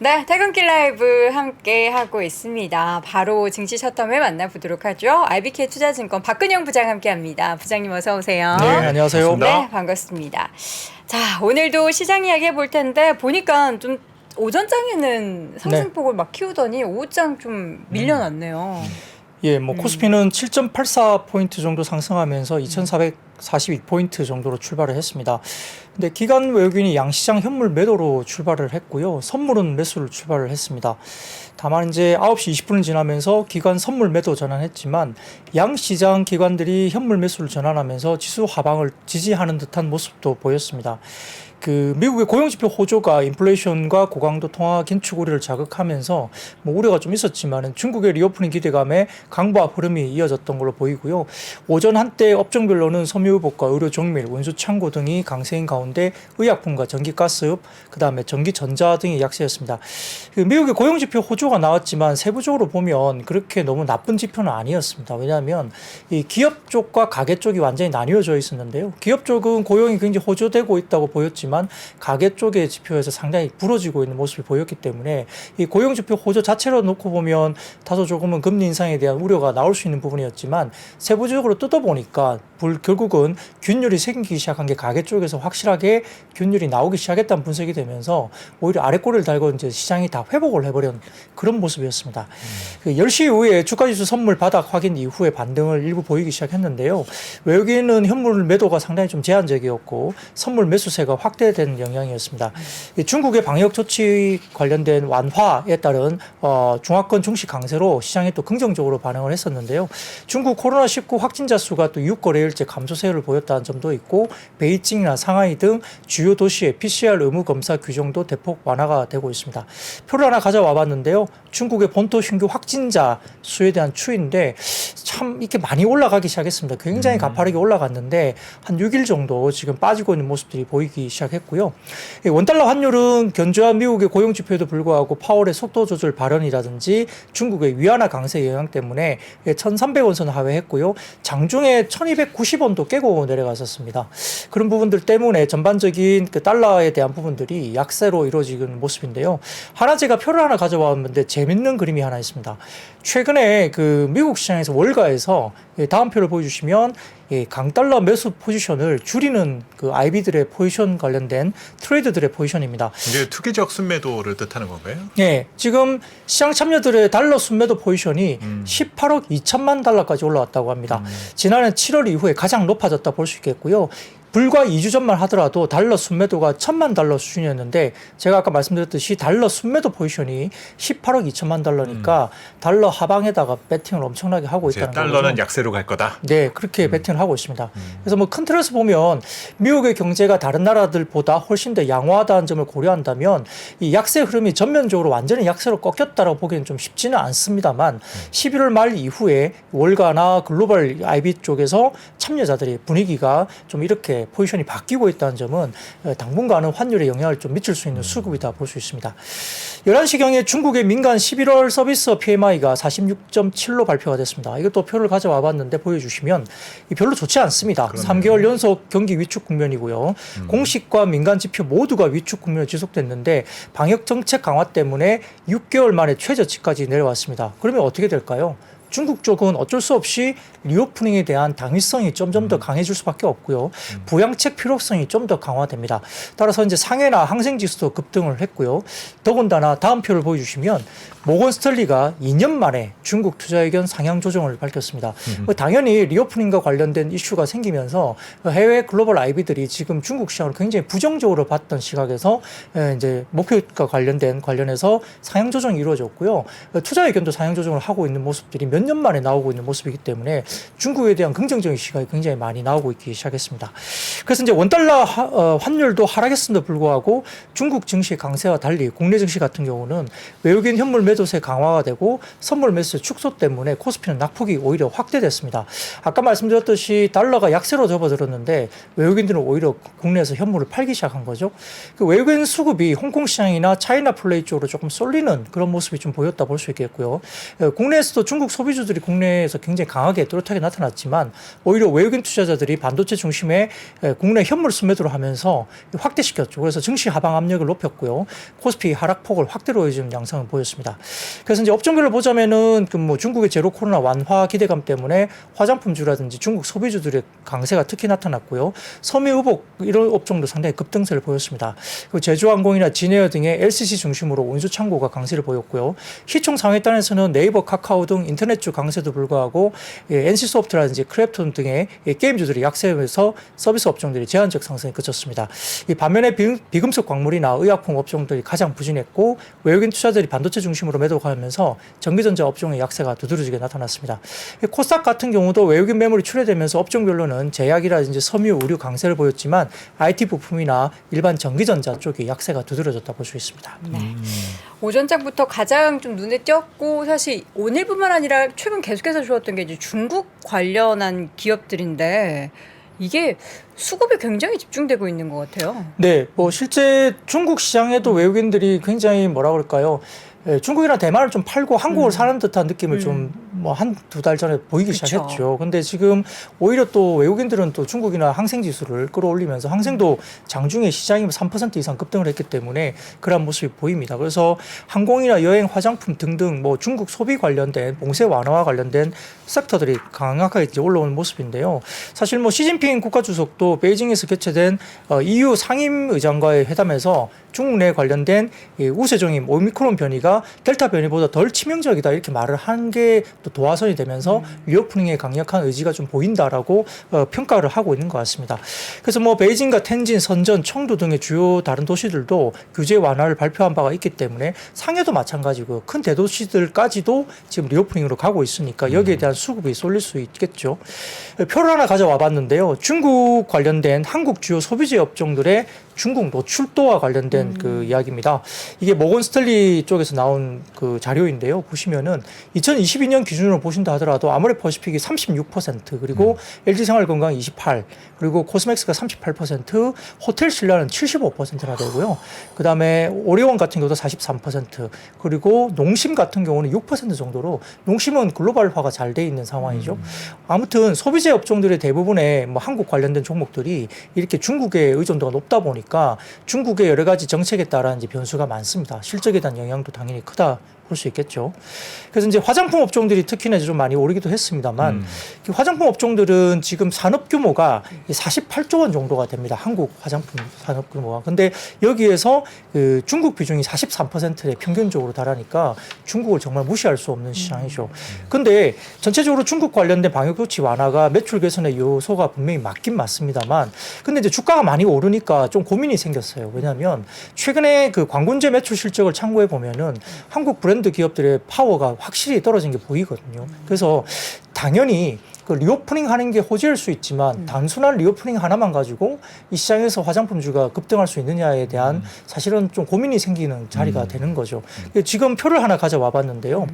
네, 퇴근길 라이브 함께 하고 있습니다. 바로 증시 셔터맨 만나보도록 하죠. IBK 투자증권 박근영 부장 함께합니다. 부장님 어서 오세요. 네, 안녕하세요. 네, 반갑습니다. 자, 오늘도 시장 이야기 해볼 텐데 보니까 좀 오전장에는 상승폭을 막 키우더니 오후장 좀 밀려났네요. 예, 코스피는 7.84포인트 정도 상승하면서 2,442포인트 정도로 출발을 했습니다. 근데 기관 외국인이 양시장 현물 매도로 출발을 했고요. 선물은 매수를 출발을 했습니다. 다만 이제 9시 20분을 지나면서 기관 선물 매도 전환했지만 양시장 기관들이 현물 매수를 전환하면서 지수 하방을 지지하는 듯한 모습도 보였습니다. 미국의 고용지표 호조가 인플레이션과 고강도 통화 긴축 우려를 자극하면서 우려가 좀 있었지만은 중국의 리오프닝 기대감에 강보합 흐름이 이어졌던 걸로 보이고요. 오전 한때 업종별로는 섬유유복과 의료 종밀, 운수 창고 등이 강세인 가운데 의약품과 전기가스업, 그다음에 전기전자 등이 약세였습니다. 미국의 고용지표 호조가 나왔지만 세부적으로 보면 그렇게 너무 나쁜 지표는 아니었습니다. 왜냐하면 이 기업 쪽과 가계 쪽이 완전히 나뉘어져 있었는데요. 기업 쪽은 고용이 굉장히 호조되고 있다고 보였지만 가계 쪽의 지표에서 상당히 부러지고 있는 모습을 보였기 때문에 이 고용지표 호조 자체로 놓고 보면 다소 조금은 금리 인상에 대한 우려가 나올 수 있는 부분이었지만 세부적으로 뜯어보니까 결국은 균열이 생기기 시작한 게 가계 쪽에서 확실하게 균열이 나오기 시작했다는 분석이 되면서 오히려 아래꼬리를 달고 이제 시장이 다 회복을 해버린 그런 모습이었습니다. 10시 이후에 주가지수 선물 바닥 확인 이후에 반등을 일부 보이기 시작했는데요. 외국인은 현물 매도가 상당히 좀 제한적이었고 선물 매수세가 확대된 영향이었습니다. 중국의 방역 조치 관련된 완화에 따른 중화권 중시 강세로 시장이 또 긍정적으로 반응을 했었는데요. 중국 코로나19 확진자 수가 또 6거래일째 감소세를 보였다는 점도 있고 베이징이나 상하이 등 주요 도시의 PCR 의무 검사 규정도 대폭 완화가 되고 있습니다. 표를 하나 가져와 봤는데요. 중국의 본토 신규 확진자 수에 대한 추이인데 참 이렇게 많이 올라가기 시작했습니다. 굉장히 가파르게 올라갔는데 한 6일 정도 지금 빠지고 있는 모습들이 보이기 시작했고요. 원달러 환율은 견조한 미국의 고용지표에도 불구하고 파월의 속도 조절 발언이라든지 중국의 위안화 강세 영향 때문에 1,300원 선 하회했고요. 장중에 1,290원도 깨고 내려갔었습니다. 그런 부분들 때문에 전반적인 달러에 대한 부분들이 약세로 이루어지는 모습인데요. 하나 제가 표를 하나 가져왔는데 재밌는 그림이 하나 있습니다. 최근에 미국 시장에서 월가에서 다음 표를 보여주시면 강달러 매수 포지션을 줄이는 IB들의 포지션 관련된 트레이드들의 포지션입니다. 이게 투기적 순매도를 뜻하는 건가요? 네, 지금 시장 참여들의 달러 순매도 포지션이 18억 2천만 달러까지 올라왔다고 합니다. 지난해 7월 이후에 가장 높아졌다 볼 수 있겠고요. 불과 2주 전만 하더라도 달러 순매도가 1,000만 달러 수준이었는데 제가 아까 말씀드렸듯이 달러 순매도 포지션이 18억 2천만 달러니까 달러 하방에다가 배팅을 엄청나게 하고 있다는 거죠. 달러는 약세로 갈 거다. 네, 그렇게 배팅을 하고 있습니다. 그래서 큰 틀에서 보면 미국의 경제가 다른 나라들보다 훨씬 더 양호하다는 점을 고려한다면 이 약세 흐름이 전면적으로 완전히 약세로 꺾였다라고 보기에는 좀 쉽지는 않습니다만 11월 말 이후에 월가나 글로벌 IB 쪽에서 참여자들의 분위기가 좀 이렇게 포지션이 바뀌고 있다는 점은 당분간은 환율에 영향을 좀 미칠 수 있는 수급이다 볼 수 있습니다. 11시경에 중국의 민간 11월 서비스 PMI가 46.7로 발표가 됐습니다. 이것도 표를 가져와 봤는데 보여주시면 별로 좋지 않습니다. 그러네요. 3개월 연속 경기 위축 국면이고요. 공식과 민간 지표 모두가 위축 국면이 지속됐는데 방역 정책 강화 때문에 6개월 만에 최저치까지 내려왔습니다. 그러면 어떻게 될까요? 중국 쪽은 어쩔 수 없이 리오프닝에 대한 당위성이 점점 더 강해질 수밖에 없고요. 부양책 필요성이 좀 더 강화됩니다. 따라서 이제 상해나 항생지수도 급등을 했고요. 더군다나 다음 표를 보여주시면 모건 스탠리가 2년 만에 중국 투자 의견 상향 조정을 밝혔습니다. 당연히 리오프닝과 관련된 이슈가 생기면서 해외 글로벌 IB들이 지금 중국 시장을 굉장히 부정적으로 봤던 시각에서 이제 목표가 관련해서 상향 조정이 이루어졌고요. 투자 의견도 상향 조정을 하고 있는 모습들이 몇 년 만에 나오고 있는 모습이기 때문에 중국에 대한 긍정적인 시각이 굉장히 많이 나오고 있기 시작했습니다. 그래서 이제 원달러 환율도 하락했음에도 불구하고 중국 증시 강세와 달리 국내 증시 같은 경우는 외국인 현물 매도세 강화가 되고 선물 매수 축소 때문에 코스피는 낙폭이 오히려 확대됐습니다. 아까 말씀드렸듯이 달러가 약세로 접어들었는데 외국인들은 오히려 국내에서 현물을 팔기 시작한 거죠. 외국인 수급이 홍콩 시장이나 차이나 플레이 쪽으로 조금 쏠리는 그런 모습이 좀 보였다 볼 수 있겠고요. 국내에서도 중국 소비 소비주들이 국내에서 굉장히 강하게 뚜렷하게 나타났지만 오히려 외국인 투자자들이 반도체 중심의 국내 현물 순매도를 하면서 확대시켰죠. 그래서 증시 하방 압력을 높였고요. 코스피 하락폭을 확대로 요즘 양상을 보였습니다. 그래서 이제 업종별로 보자면은 그 뭐 중국의 제로 코로나 완화 기대감 때문에 화장품주라든지 중국 소비주들의 강세가 특히 나타났고요. 섬유 의복 이런 업종도 상당히 급등세를 보였습니다. 그리고 제주항공이나 진에어 등의 LCC 중심으로 운수 창고가 강세를 보였고요. 시총 상회단에서는 네이버, 카카오 등 인터넷주 강세도 불구하고 NC소프트라든지 크래프톤 등의 게임주들이 약세에서 서비스 업종들이 제한적 상승에 그쳤습니다. 이 반면에 비금속 광물이나 의약품 업종들이 가장 부진했고 외국인 투자들이 반도체 중심으로 매도하면서 전기전자 업종의 약세가 두드러지게 나타났습니다. 코스닥 같은 경우도 외국인 매물이 출회되면서 업종별로는 제약이라든지 섬유, 의류 강세를 보였지만 IT 부품이나 일반 전기전자 쪽이 약세가 두드러졌다 볼 수 있습니다. 네. 오전장부터 가장 좀 눈에 띄었고 사실 오늘뿐만 아니라 최근 계속해서 좋았던 게 이제 중국 관련한 기업들인데 이게 수급이 굉장히 집중되고 있는 것 같아요. 네, 뭐 실제 중국 시장에도 외국인들이 굉장히 뭐라 그럴까요? 중국이나 대만을 좀 팔고 한국을 사는 듯한 느낌을 좀 뭐 한두 달 전에 보이기 그쵸. 시작했죠. 근데 지금 오히려 또 외국인들은 또 중국이나 항생 지수를 끌어올리면서 항생도 장중에 시장이 3% 이상 급등을 했기 때문에 그런 모습이 보입니다. 그래서 항공이나 여행, 화장품 등등 뭐 중국 소비 관련된 봉쇄 완화와 관련된 섹터들이 강하게 이제 올라오는 모습인데요. 사실 뭐 시진핑 국가주석도 베이징에서 개최된 EU 상임의장과의 회담에서 중국 내 관련된 우세종임 오미크론 변이가 델타 변이보다 덜 치명적이다 이렇게 말을 한 게 또 도화선이 되면서 리오프닝에 강력한 의지가 좀 보인다라고 평가를 하고 있는 것 같습니다. 그래서 뭐 베이징과 텐진, 선전, 청두 등의 주요 다른 도시들도 규제 완화를 발표한 바가 있기 때문에 상해도 마찬가지고 큰 대도시들까지도 지금 리오프닝으로 가고 있으니까 여기에 대한 수급이 쏠릴 수 있겠죠. 표를 하나 가져와 봤는데요. 중국 관련된 한국 주요 소비재 업종들의 중국 노출도와 관련된 그 이야기입니다. 이게 모건 스탠리 쪽에서 나온 그 자료인데요. 보시면은 2022년 기준으로 보신다 하더라도 아모레퍼시픽이 36% 그리고 LG생활건강 28 그리고 코스맥스가 38% 호텔 신라는 75%나 되고요. 그다음에 오리온 같은 경우도 43% 그리고 농심 같은 경우는 6% 정도로 농심은 글로벌화가 잘 돼 있는 상황이죠. 아무튼 소비재 업종들의 대부분의 뭐 한국 관련된 종목들이 이렇게 중국의 의존도가 높다 보니까 중국의 여러 가지 정책에 따라 이제 변수가 많습니다. 실적에 대한 영향도 당연히 크다 볼 수 있겠죠. 그래서 이제 화장품 업종들이 특히나 좀 많이 오르기도 했습니다만 화장품 업종들은 지금 산업 규모가 48조 원 정도가 됩니다. 한국 화장품 산업 규모가. 근데 여기에서 그 중국 비중이 43%에 평균적으로 달하니까 중국을 정말 무시할 수 없는 시장이죠. 근데 전체적으로 중국 관련된 방역 조치 완화가 매출 개선의 요소가 분명히 맞긴 맞습니다만 근데 이제 주가가 많이 오르니까 좀 고민이 생겼어요. 왜냐하면 최근에 그 광군제 매출 실적을 참고해 보면은 한국 브랜드 기업들의 파워가 확실히 떨어진 게 보이거든요. 그래서 당연히 그 리오프닝 하는 게 호재일 수 있지만 단순한 리오프닝 하나만 가지고 이 시장에서 화장품주가 급등할 수 있느냐에 대한 사실은 좀 고민이 생기는 자리가 되는 거죠. 지금 표를 하나 가져와 봤는데요.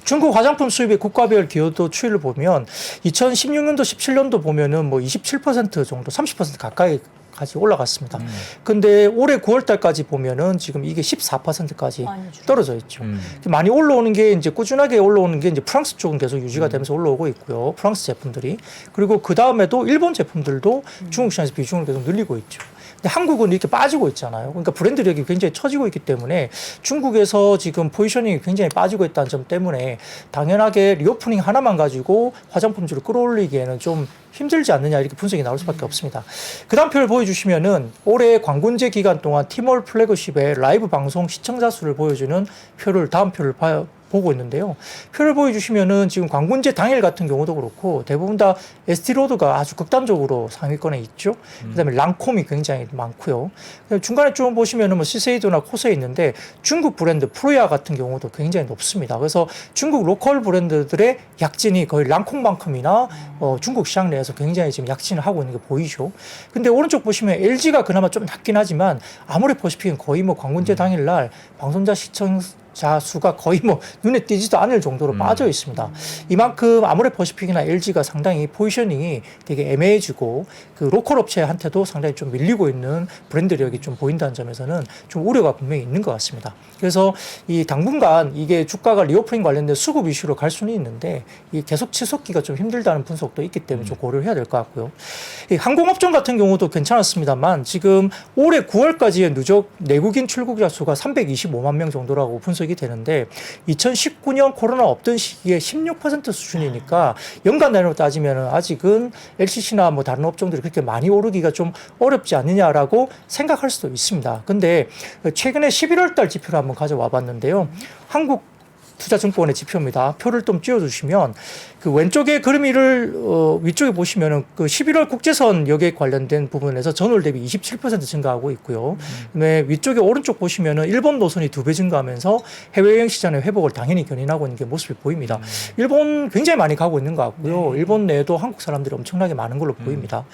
중국 화장품 수입의 국가별 기여도 추이를 보면 2016년도, 17년도 보면은 뭐 27% 정도, 30% 가까이 까지 올라갔습니다. 근데 올해 9월 달까지 보면은 지금 이게 14%까지 떨어져 있죠. 많이 올라오는 게 이제 꾸준하게 올라오는 게 이제 프랑스 쪽은 계속 유지가 되면서 올라오고 있고요. 프랑스 제품들이. 그리고 그 다음에도 일본 제품들도 중국 시장에서 비중을 계속 늘리고 있죠. 근데 한국은 이렇게 빠지고 있잖아요. 그러니까 브랜드력이 굉장히 처지고 있기 때문에 중국에서 지금 포지셔닝이 굉장히 빠지고 있다는 점 때문에 당연하게 리오프닝 하나만 가지고 화장품주를 끌어올리기에는 좀 힘들지 않느냐 이렇게 분석이 나올 수밖에 없습니다. 그 다음 표를 보여주시면은 올해 광군제 기간 동안 티몰 플래그십의 라이브 방송 시청자 수를 보여주는 표를 다음 표를 보고 있는데요. 표를 보여주시면은 지금 광군제 당일 같은 경우도 그렇고 대부분 다 에스티로드가 아주 극단적으로 상위권에 있죠. 그다음에 랑콤이 굉장히 많고요. 중간에 좀 보시면은 뭐 시세이도나 코스에 있는데 중국 브랜드 프로야 같은 경우도 굉장히 높습니다. 그래서 중국 로컬 브랜드들의 약진이 거의 랑콤만큼이나 중국 시장 내에서 굉장히 지금 약진을 하고 있는 게 보이죠. 근데 오른쪽 보시면 LG가 그나마 좀 낮긴 하지만 아모레퍼시픽은 거의 뭐 광군제 당일날 방송자 시청 투자자 수가 거의 뭐 눈에 띄지도 않을 정도로 빠져 있습니다. 이만큼 아모레퍼시픽이나 LG가 상당히 포지셔닝이 되게 애매해지고 그 로컬 업체한테도 상당히 좀 밀리고 있는 브랜드력이 좀 보인다는 점에서는 좀 우려가 분명히 있는 것 같습니다. 그래서 이 당분간 이게 주가가 리오프닝 관련된 수급 이슈로 갈 수는 있는데 이 계속 치솟기가 좀 힘들다는 분석도 있기 때문에 좀 고려를 해야 될 것 같고요. 이 항공업종 같은 경우도 괜찮았습니다만 지금 올해 9월까지의 누적 내국인 출국자 수가 325만 명 정도라고 분석이 되는데 2019년 코로나 없던 시기에 16% 수준이니까 연간 단위로 따지면 아직은 LCC나 뭐 다른 업종들이 그렇게 많이 오르기가 좀 어렵지 않느냐라고 생각할 수도 있습니다. 근데 최근에 11월 달 지표를 한번 가져와 봤는데요. 한국 투자증권의 지표입니다. 표를 좀 띄워주시면 그 왼쪽에 그림이를 위쪽에 보시면은 그 11월 국제선 여객 관련된 부분에서 전월 대비 27% 증가하고 있고요. 그다음에 위쪽에 오른쪽 보시면은 일본 노선이 2배 증가하면서 해외여행 시장의 회복을 당연히 견인하고 있는 게 모습이 보입니다. 일본 굉장히 많이 가고 있는 것 같고요. 일본 내에도 한국 사람들이 엄청나게 많은 걸로 보입니다.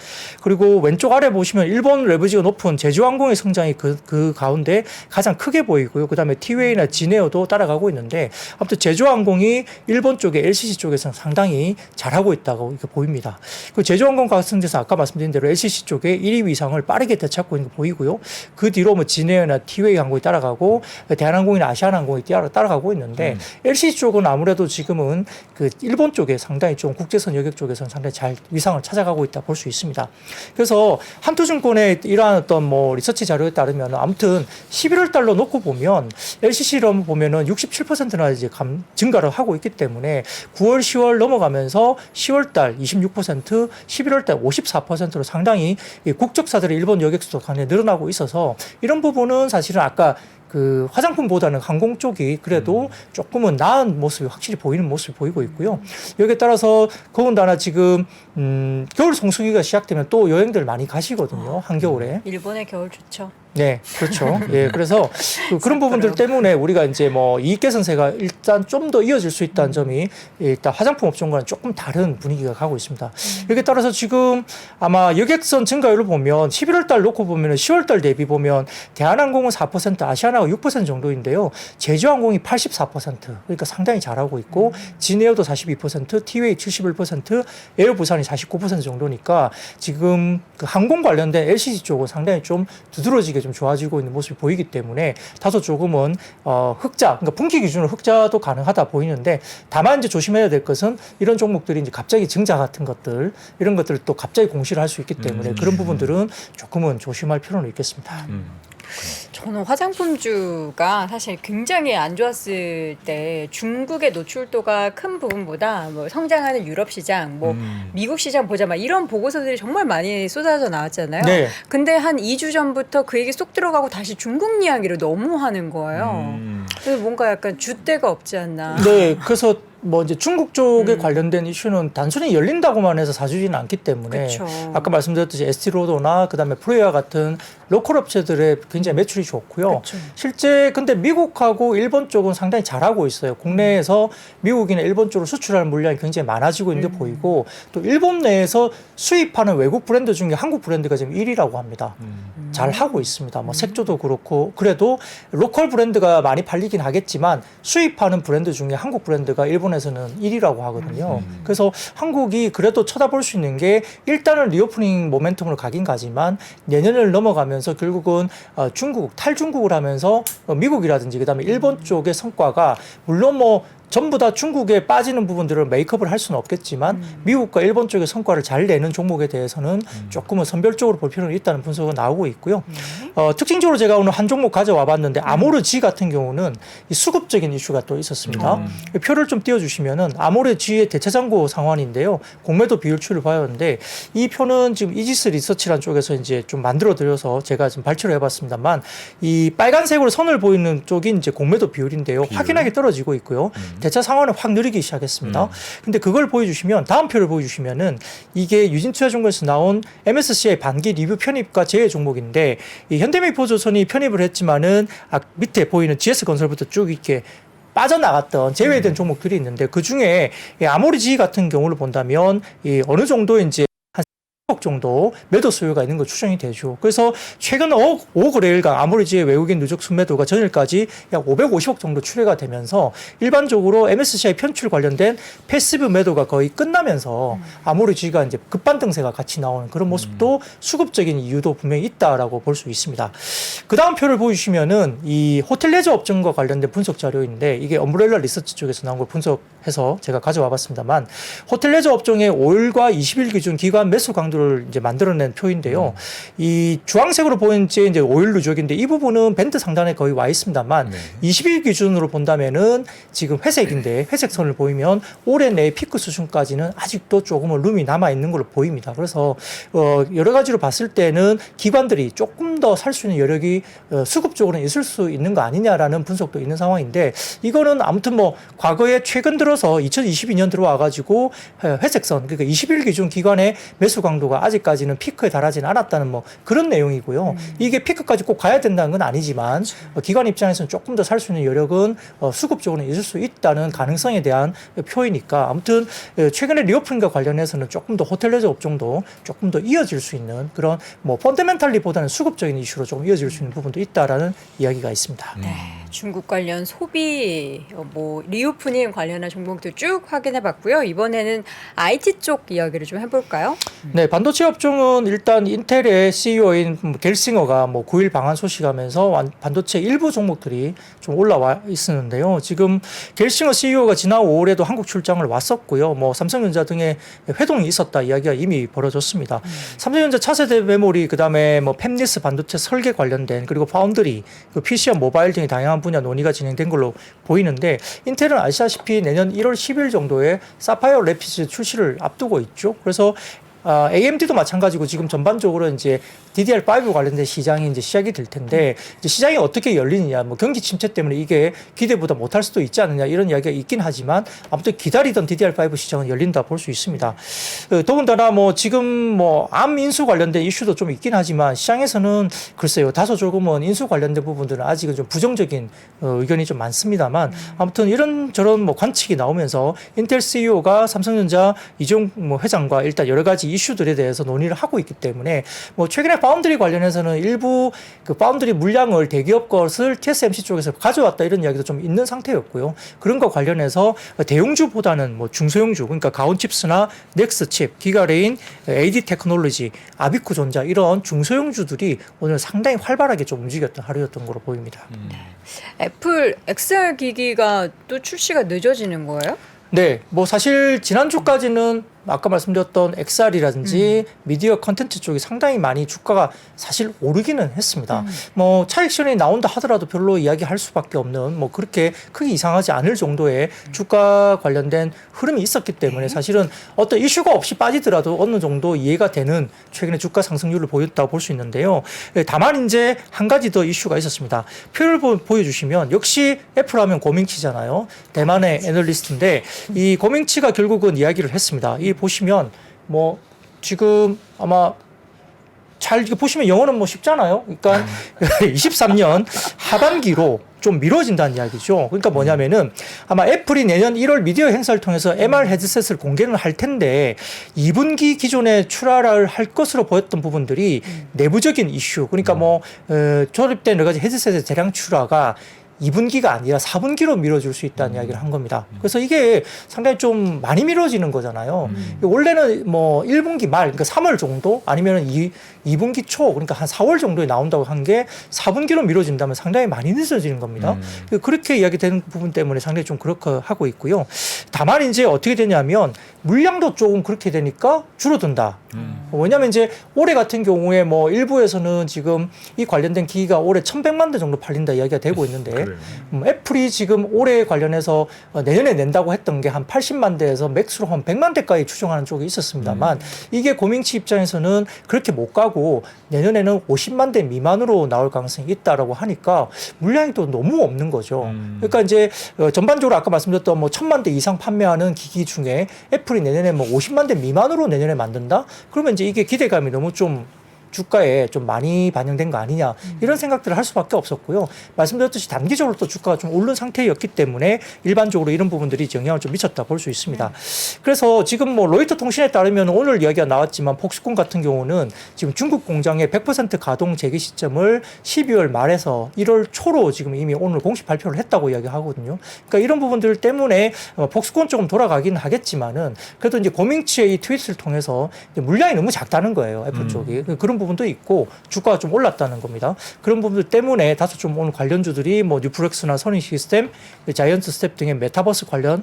그리고 왼쪽 아래 보시면 일본 레버리지가 높은 제주항공의 성장이 그 가운데 가장 크게 보이고요. 그다음에 티웨이나 지네어도 따라가고 있는데 아무튼 제주항공이 일본 쪽에 LCC 쪽에서는 상당히 잘하고 있다고 이렇게 보입니다. 그 제주항공 같은 데서 아까 말씀드린 대로 LCC 쪽에 1위 이상을 빠르게 되찾고 있는 게 보이고요. 그 뒤로 뭐 지네어나 티웨이 항공이 따라가고 대한항공이나 아시아나항공이 따라가고 있는데 LCC 쪽은 아무래도 지금은 그 일본 쪽에 상당히 좀 국제선 여객 쪽에서는 상당히 잘 위상을 찾아가고 있다 볼 수 있습니다. 그래서 한투증권의 이러한 어떤 뭐 리서치 자료에 따르면 아무튼 11월 달로 놓고 보면 LCC로 보면은 67%나 이제 증가를 하고 있기 때문에 9월, 10월 넘어가면서 10월 달 26%, 11월 달 54%로 상당히 국적사들의 일본 여객수도 상당히 늘어나고 있어서 이런 부분은 사실은 아까 그 화장품보다는 항공 쪽이 그래도 조금은 나은 모습이 확실히 보이는 모습이 보이고 있고요. 여기에 따라서 더군다나 지금 겨울 성수기가 시작되면 또 여행들 많이 가시거든요. 한겨울에. 일본의 겨울 좋죠. 네, 그렇죠. 예, 그래서 그런 부분들 때문에 우리가 이제 뭐 이익 개선세가 일단 좀 더 이어질 수 있다는 점이 일단 화장품 업종과는 조금 다른 분위기가 가고 있습니다. 여기에 따라서 지금 아마 여객선 증가율을 보면 11월 달 놓고 보면 10월 달 대비 보면 대한항공은 4%, 아시아나가 6% 정도인데요. 제주항공이 84%, 그러니까 상당히 잘하고 있고 진에어도 42%, 티웨이 71%, 에어부산이 49% 정도니까 지금 그 항공 관련된 LCC 쪽은 상당히 좀 두드러지게 좀 좋아지고 있는 모습이 보이기 때문에 다소 조금은 흑자, 그러니까 분기 기준으로 흑자도 가능하다 보이는데 다만 이제 조심해야 될 것은 이런 종목들이 이제 갑자기 증자 같은 것들 이런 것들을 또 갑자기 공시를 할 수 있기 때문에 그런 부분들은 조금은 조심할 필요는 있겠습니다. 저는 화장품주가 사실 굉장히 안 좋았을 때 중국의 노출도가 큰 부분보다 뭐 성장하는 유럽 시장, 뭐 미국 시장 보자 막 이런 보고서들이 정말 많이 쏟아져 나왔잖아요. 네. 근데 한 2주 전부터 그 얘기 쏙 들어가고 다시 중국 이야기를 너무 하는 거예요. 그래서 뭔가 약간 줏대가 없지 않나. 네, 그래서 뭐 이제 중국 쪽에 관련된 이슈는 단순히 열린다고만 해서 사주지는 않기 때문에 그쵸. 아까 말씀드렸듯이 에스티로더나 그다음에 프로웨어 같은 로컬 업체들의 굉장히 매출이 좋고요. 그쵸. 실제 근데 미국하고 일본 쪽은 상당히 잘하고 있어요. 국내에서 미국이나 일본 쪽으로 수출할 물량이 굉장히 많아지고 있는 게 보이고 또 일본 내에서 수입하는 외국 브랜드 중에 한국 브랜드가 지금 1위라고 합니다. 잘 하고 있습니다. 뭐 색조도 그렇고 그래도 로컬 브랜드가 많이 팔리긴 하겠지만 수입하는 브랜드 중에 한국 브랜드가 일본에서는 1위라고 하거든요. 그래서 한국이 그래도 쳐다볼 수 있는 게 일단은 리오프닝 모멘텀으로 가긴 가지만 내년을 넘어가면서 결국은 중국 탈중국을 하면서 미국이라든지 그다음에 일본 쪽의 성과가 물론 뭐 전부 다 중국에 빠지는 부분들을 메이크업을 할 수는 없겠지만 미국과 일본 쪽의 성과를 잘 내는 종목에 대해서는 조금은 선별적으로 볼 필요는 있다는 분석은 나오고 있고요. 특징적으로 제가 오늘 한 종목 가져와 봤는데 아모르지 같은 경우는 이 수급적인 이슈가 또 있었습니다. 표를 좀 띄워주시면은 아모르지의 대차장고 상환인데요. 공매도 비율치를 봐야하는데 이 표는 지금 이지스 리서치라는 쪽에서 이제 좀 만들어 드려서 제가 좀 발췌를 해봤습니다만 이 빨간색으로 선을 보이는 쪽이 이제 공매도 비율인데요. 확연하게 떨어지고 있고요. 대차 상환은 확 느리기 시작했습니다. 근데 그걸 보여주시면 다음 표를 보여주시면은 이게 유진투자증권에서 나온 MSCI 반기 리뷰 편입과 제외 종목인데 이 현대미포조선이 편입을 했지만은 밑에 보이는 GS건설부터 쭉 이렇게 빠져나갔던 제외된 종목들이 있는데 그 중에 아모리지 같은 경우를 본다면 이 어느 정도 이제 억 정도 매도 수요가 있는 거 추정이 되죠. 그래서 최근 5거래일간 아모레지의 외국인 누적 순매도가 전일까지 약 550억 정도 출회가 되면서 일반적으로 MSCI 편출 관련된 패시브 매도가 거의 끝나면서 아모레지가 이제 급반등세가 같이 나오는 그런 모습도 수급적인 이유도 분명히 있다라고 볼 수 있습니다. 그 다음 표를 보여주시면은 이 호텔 레저 업종과 관련된 분석 자료인데 이게 엄브렐라 리서치 쪽에서 나온 걸 분석해서 제가 가져와 봤습니다만 호텔 레저 업종의 5일과 20일 기준 기관 매수 강도를 이제 만들어낸 표인데요. 이 주황색으로 보이는 이제 5일 누적인데 이 부분은 밴드 상단에 거의 와 있습니다만 20일 기준으로 본다면은 지금 회색인데 회색 선을 보이면 올해 내 피크 수준까지는 아직도 조금은 룸이 남아 있는 걸로 보입니다. 그래서 여러 가지로 봤을 때는 기관들이 조금 더 살 수 있는 여력이 수급적으로는 있을 수 있는 거 아니냐라는 분석도 있는 상황인데 이거는 아무튼 뭐 과거에 최근 들어서 2022년 들어와 가지고 회색 선 그러니까 20일 기준 기관의 매수 강도가 아직까지는 피크에 달하지는 않았다는 뭐 그런 내용이고요. 이게 피크까지 꼭 가야 된다는 건 아니지만 기관 입장에서는 조금 더 살 수 있는 여력은 수급적으로는 있을 수 있다는 가능성에 대한 표이니까 아무튼 최근에 리오프닝과 관련해서는 조금 더 호텔 레저 업종도 조금 더 이어질 수 있는 그런 뭐 펀더멘탈리보다는 수급적인 이슈로 좀 이어질 수 있는 부분도 있다라는 이야기가 있습니다. 네, 중국 관련 소비, 뭐 리오프닝 관련한 종목들 쭉 확인해봤고요. 이번에는 IT 쪽 이야기를 좀 해볼까요? 네, 반도체 업종은 일단 인텔의 CEO인 겔싱어가 뭐 9일 방한 소식하면서 반도체 일부 종목들이 좀 올라와 있었는데요. 지금 겔싱어 CEO가 지난 5월에도 한국 출장을 왔었고요. 뭐 삼성전자 등의 회동이 있었다 이야기가 이미 벌어졌습니다. 삼성전자 차세대 메모리 그다음에 뭐 팹리스 반도체 설계 관련된 그리고 파운드리, 그 PC와 모바일 등의 다양한 분야 논의가 진행된 걸로 보이는데 인텔은 아시다시피 내년 1월 10일 정도에 사파이어 래피드 출시를 앞두고 있죠. 그래서 AMD도 마찬가지고 지금 전반적으로 이제 DDR5 관련된 시장이 이제 시작이 될 텐데 이제 시장이 어떻게 열리느냐, 뭐 경기 침체 때문에 이게 기대보다 못할 수도 있지 않느냐 이런 이야기가 있긴 하지만 아무튼 기다리던 DDR5 시장은 열린다 볼 수 있습니다. 더군다나 뭐 지금 뭐 암 인수 관련된 이슈도 좀 있긴 하지만 시장에서는 글쎄요 다소 조금은 인수 관련된 부분들은 아직은 좀 부정적인 의견이 좀 많습니다만 아무튼 이런 저런 뭐 관측이 나오면서 인텔 CEO가 삼성전자 이종 뭐 회장과 일단 여러 가지 이슈들에 대해서 논의를 하고 있기 때문에 뭐 최근에 파운드리 관련해서는 일부 그 파운드리 물량을 대기업 것을 TSMC 쪽에서 가져왔다 이런 이야기도 좀 있는 상태였고요. 그런 거 관련해서 대용주보다는 뭐 중소형주 그러니까 가온칩스나 넥스칩, 기가레인, AD 테크놀로지, 아비쿠전자 이런 중소형주들이 오늘 상당히 활발하게 좀 움직였던 하루였던 걸로 보입니다. 애플 XR 기기가 또 출시가 늦어지는 거예요? 네, 뭐 사실 지난주까지는 아까 말씀드렸던 XR이라든지 미디어 컨텐츠 쪽이 상당히 많이 주가가 사실 오르기는 했습니다. 뭐 차익 실현이 나온다 하더라도 별로 이야기할 수밖에 없는 뭐 그렇게 크게 이상하지 않을 정도의 주가 관련된 흐름이 있었기 때문에 사실은 어떤 이슈가 없이 빠지더라도 어느 정도 이해가 되는 최근에 주가 상승률을 보였다고 볼 수 있는데요. 다만 이제 한 가지 더 이슈가 있었습니다. 표를 보여주시면 역시 애플하면 고밍치잖아요. 대만의 애널리스트인데 이 고밍치가 결국은 이야기를 했습니다. 이 보시면 뭐 지금 아마 잘 이렇게 보시면 영어는 뭐 쉽잖아요. 그러니까 23년 하반기로 좀 미뤄진다는 이야기죠. 그러니까 뭐냐면은 아마 애플이 내년 1월 미디어 행사를 통해서 MR 헤드셋을 공개를 할 텐데 2분기 기존에 출하를 할 것으로 보였던 부분들이 내부적인 이슈. 그러니까 뭐 조립된 여러 가지 헤드셋의 대량 출하가 2분기가 아니라 4분기로 미뤄질 수 있다는 이야기를 한 겁니다. 그래서 이게 상당히 좀 많이 미뤄지는 거잖아요. 원래는 뭐 1분기 말, 그러니까 3월 정도 아니면 2분기 초, 그러니까 한 4월 정도에 나온다고 한 게 4분기로 미뤄진다면 상당히 많이 늦어지는 겁니다. 그렇게 이야기되는 부분 때문에 상당히 좀 그렇게 하고 있고요. 다만 이제 어떻게 되냐면 물량도 조금 그렇게 되니까 줄어든다. 왜냐하면 이제 올해 같은 경우에 뭐 일부에서는 지금 이 관련된 기기가 올해 1,100만 대 정도 팔린다 이야기가 되고 있는데 애플이 지금 올해 관련해서 내년에 낸다고 했던 게 한 80만 대에서 맥스로 한 100만 대까지 추정하는 쪽이 있었습니다만 이게 고밍치 입장에서는 그렇게 못 가고 내년에는 50만 대 미만으로 나올 가능성이 있다라고 하니까 물량이 또 너무 없는 거죠. 그러니까 이제 전반적으로 아까 말씀드렸던 뭐 1,000만 대 이상 판매하는 기기 중에 애플이 내년에 뭐 50만 대 미만으로 내년에 만든다? 그러면 이제 이게 기대감이 너무 좀 주가에 좀 많이 반영된 거 아니냐 이런 생각들을 할 수밖에 없었고요. 말씀드렸듯이 단기적으로 또 주가가 좀 오른 상태였기 때문에 일반적으로 이런 부분들이 영향을 좀 미쳤다 볼 수 있습니다. 그래서 지금 뭐 로이터 통신에 따르면 오늘 이야기가 나왔지만 폭스콘 같은 경우는 지금 중국 공장의 100% 가동 재개 시점을 12월 말에서 1월 초로 지금 이미 오늘 공식 발표를 했다고 이야기하거든요. 그러니까 이런 부분들 때문에 폭스콘 조금 돌아가긴 하겠지만은 그래도 이제 고밍치의 이 트윗을 통해서 이제 물량이 너무 작다는 거예요. 애플 쪽이. 그런 부분도 있고 주가가 좀 올랐다는 겁니다. 그런 부분들 때문에 다소 좀 오늘 관련주들이 뭐 뉴프렉스나 선인 시스템, 자이언트 스텝 등의 메타버스 관련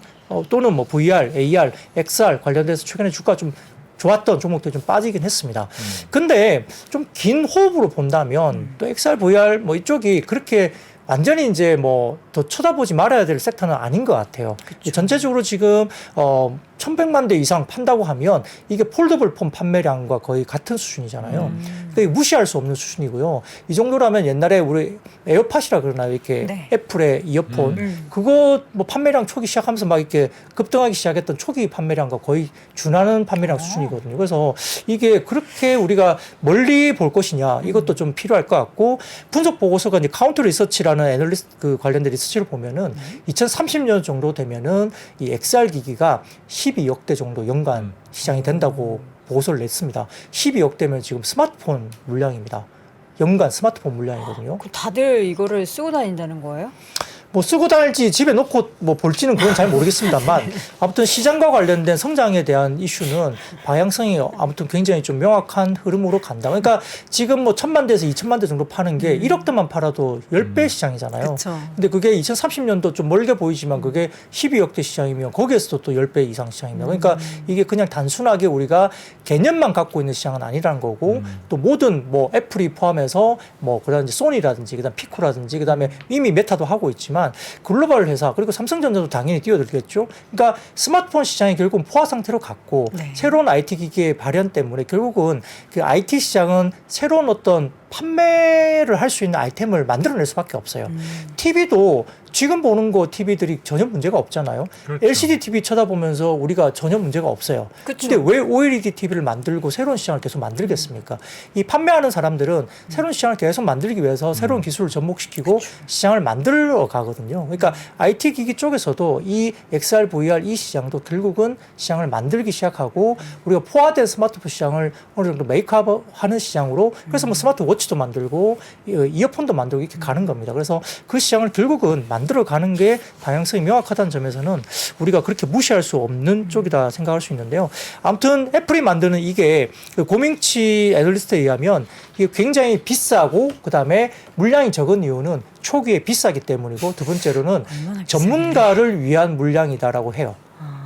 또는 뭐 VR, AR, XR 관련돼서 최근에 주가가 좀 좋았던 종목들이 좀 빠지긴 했습니다. 근데 좀 긴 호흡으로 본다면 또 XR, VR 뭐 이쪽이 그렇게 완전히 이제 뭐 더 쳐다보지 말아야 될 섹터는 아닌 것 같아요. 전체적으로 지금 1,100만 대 이상 판다고 하면 이게 폴더블 폰 판매량과 거의 같은 수준이잖아요. 그러니까 무시할 수 없는 수준이고요. 이 정도라면 옛날에 우리 에어팟이라 그러나요? 이렇게 네. 애플의 이어폰 그거 뭐 판매량 초기 시작하면서 막 이렇게 급등하기 시작했던 초기 판매량과 거의 준하는 판매량 수준이거든요. 그래서 이게 그렇게 우리가 멀리 볼 것이냐 이것도 좀 필요할 것 같고 분석 보고서가 이제 카운터 리서치라는 애널리스트 그 관련된 리서치를 보면은 2030년 정도 되면은 이 XR 기기가 12억 대 정도 연간 시장이 된다고 보고서를 냈습니다. 12억 대면 지금 스마트폰 물량입니다. 연간 스마트폰 물량이거든요. 그럼 다들 이거를 쓰고 다닌다는 거예요? 뭐 쓰고 다닐지 집에 놓고 뭐 볼지는 그건 잘 모르겠습니다만 아무튼 시장과 관련된 성장에 대한 이슈는 방향성이 아무튼 굉장히 좀 명확한 흐름으로 간다. 그러니까 지금 뭐 1,000만 대에서 2,000만 대 정도 파는 게 1억 대만 팔아도 10배 시장이잖아요. 그쵸. 근데 그게 2030년도 좀 멀게 보이지만 그게 12억 대 시장이면 거기에서도 또 10배 이상 시장입니다. 그러니까 이게 그냥 단순하게 우리가 개념만 갖고 있는 시장은 아니라는 거고 또 모든 뭐 애플이 포함해서 뭐 그다음 이제 소니라든지 그다음 피코라든지 그다음에 이미 메타도 하고 있지만 글로벌 회사 그리고 삼성전자도 당연히 뛰어들겠죠. 그러니까 스마트폰 시장이 결국은 포화 상태로 갔고 네. 새로운 IT 기기의 발현 때문에 결국은 그 IT 시장은 새로운 어떤 판매를 할 수 있는 아이템을 만들어낼 수밖에 없어요. TV도 지금 보는 거 TV들이 전혀 문제가 없잖아요. 그렇죠. LCD TV 쳐다보면서 우리가 전혀 문제가 없어요. 그쵸. 근데 왜 OLED TV를 만들고 새로운 시장을 계속 만들겠습니까? 이 판매하는 사람들은 새로운 시장을 계속 만들기 위해서 새로운 기술을 접목시키고 시장을 만들어 가거든요. 그러니까 IT 기기 쪽에서도 이 XR, VR 이 시장도 결국은 시장을 만들기 시작하고 우리가 포화된 스마트폰 시장을 어느 정도 메이크업하는 시장으로 그래서 뭐 스마트워치도 만들고 이어폰도 만들고 이렇게 가는 겁니다. 그래서 그 시장을 결국은 만들어가는 게 방향성이 명확하다는 점에서는 우리가 그렇게 무시할 수 없는 쪽이다 생각할 수 있는데요. 아무튼 애플이 만드는 이게 그 고밍치 애널리스트에 의하면 이게 굉장히 비싸고 그다음에 물량이 적은 이유는 초기에 비싸기 때문이고 두 번째로는 전문가를 위한 물량이다라고 해요.